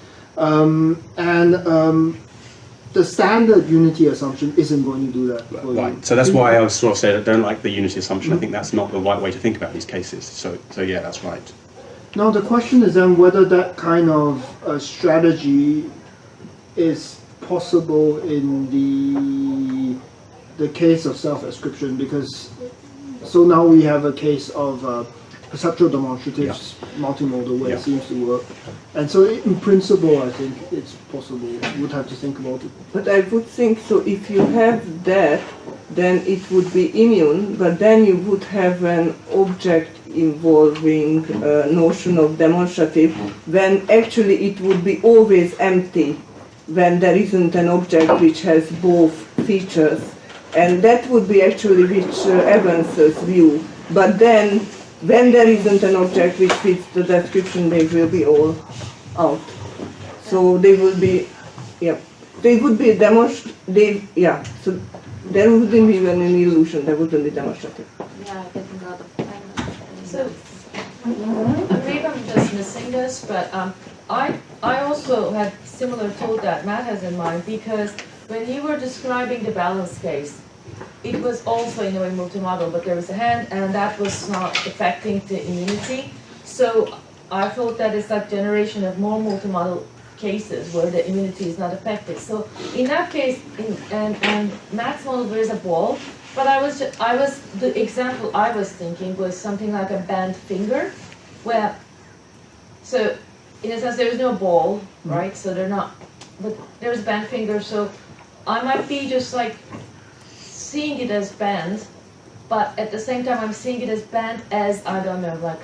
The standard unity assumption isn't going to do that for you. Right. So that's why I was sort of saying I don't like the unity assumption. I think that's not the right way to think about these cases. So yeah, that's right. Now the question is then whether that kind of strategy is possible in the case of self-ascription, because so now we have a case of perceptual demonstratives, multimodal, where it seems to work. And so in principle, I think it's possible. You would have to think about it. But I would think so if you have that, then it would be immune, but then you would have an object involving notion of demonstrative, when actually it would be always empty, when there isn't an object which has both features. And that would be actually which Evans's view. But then, when there isn't an object which fits the description, they will be all out. So they will be, they would be so there wouldn't be even an illusion, there wouldn't be demonstrative. Yeah, getting out of So, maybe I'm just missing this, but I also had similar thought that Matt has in mind, because when you were describing the balance case, it was also in a way multimodal, but there was a hand, and that was not affecting the immunity. So I thought that it's that generation of more multimodal cases where the immunity is not affected. So in that case, and Matt's model, there is a ball, but the example I was thinking was something like a bent finger, where, so in a sense there is no ball, right? So they're not, but there's a bent finger, so I might be just like seeing it as bent, but at the same time I'm seeing it as bent as, I don't know, like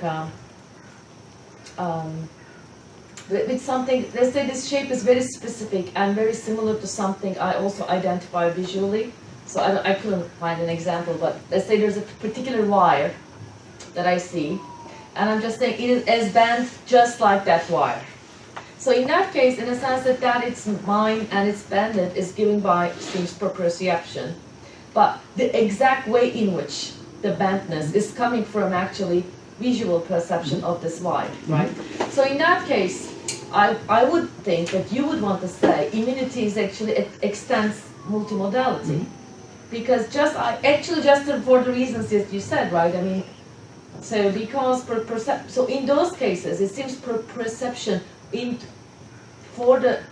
with something, let's say this shape is very specific and very similar to something I also identify visually. So I couldn't find an example, but let's say there's a particular wire that I see, and I'm just saying it is as bent just like that wire. So in that case, in a sense that it's mine and it's bended is given by seems proprioception. But the exact way in which the bentness is coming from actually visual perception of this wire, right? So in that case, I would think that you would want to say immunity is actually, it extends multimodality. Because just for the reasons that you said, right? I mean, so because so in those cases, it seems perception for the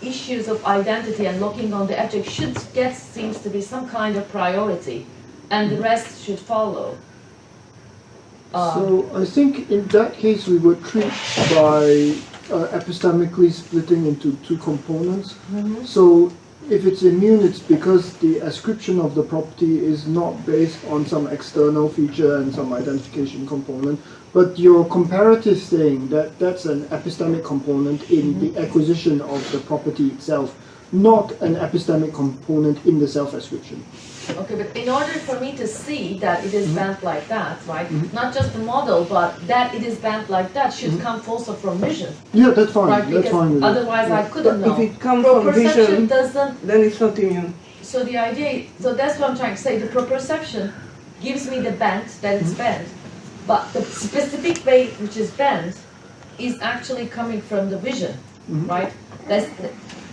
issues of identity and looking on the object seems to be some kind of priority and the rest should follow. So I think in that case we would treat by epistemically splitting into two components. So if it's immune, it's because the ascription of the property is not based on some external feature and some identification component, but your comparative thing, that's an epistemic component in the acquisition of the property itself, not an epistemic component in the self-ascription. Okay, but in order for me to see that it is bent like that, right? Not just the model, but that it is bent like that should come also from vision. Yeah, that's fine. Right? That's Because fine with it. otherwise I couldn't know. If it comes from vision, Proprioception doesn't. then it's not immune. So the idea, so that's what I'm trying to say. The proprioception gives me the bent that it's bent, but the specific way which is bent is actually coming from the vision, right? That's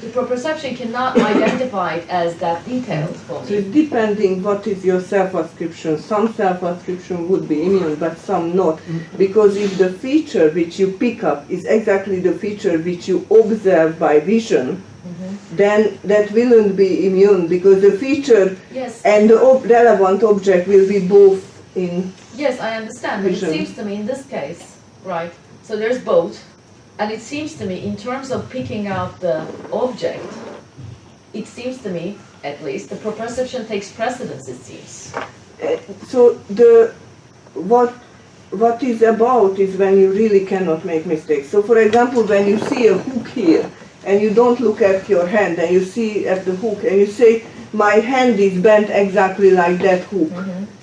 the proprioception cannot identify it as that detailed for So me. it's depending what is your self-ascription. Some self-ascription would be immune, but some not. Because if the feature which you pick up is exactly the feature which you observe by vision, then that wouldn't be immune, because the feature Yes. and the relevant object will be both in. Yes, I understand, but it Vision. seems to me in this case, right, so there's both, and it seems to me in terms of picking out the object, it seems to me, at least, the proprioception takes precedence, it seems. So what is about is when you really cannot make mistakes. So for example, when you see a hook here, and you don't look at your hand, and you see at the hook, and you say, my hand is bent exactly like that hook.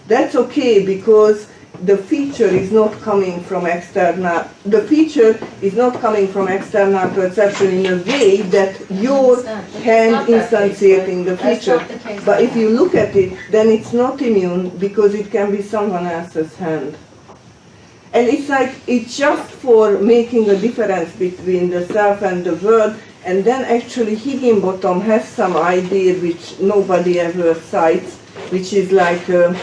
That's okay, because the feature is not coming from external. The feature is not coming from external perception in a way that your hand instantiating the feature. But if you look at it, then it's not immune, because it can be someone else's hand. And it's like, it's just for making a difference between the self and the world, and then actually Higginbotham has some idea which nobody ever cites, which is like a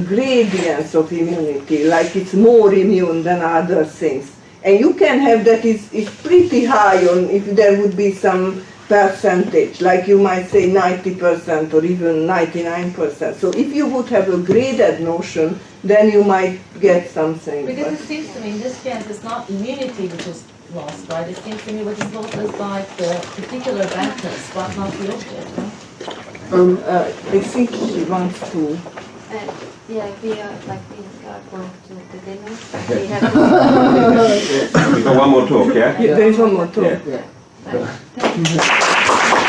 gradient of immunity, like it's more immune than other things. And you can have that is pretty high on if there would be some percentage, like you might say 90% or even 99%. So if you would have a graded notion, then you might get something. Because it seems to me in this case it's not immunity which is lost, right? It seems to me what is lost is like the particular bentness, but not the object, right? I think she wants to. Yeah, we are going to the dinner. We have We've got one more talk, yeah? There is one more talk. Yeah. Thank you.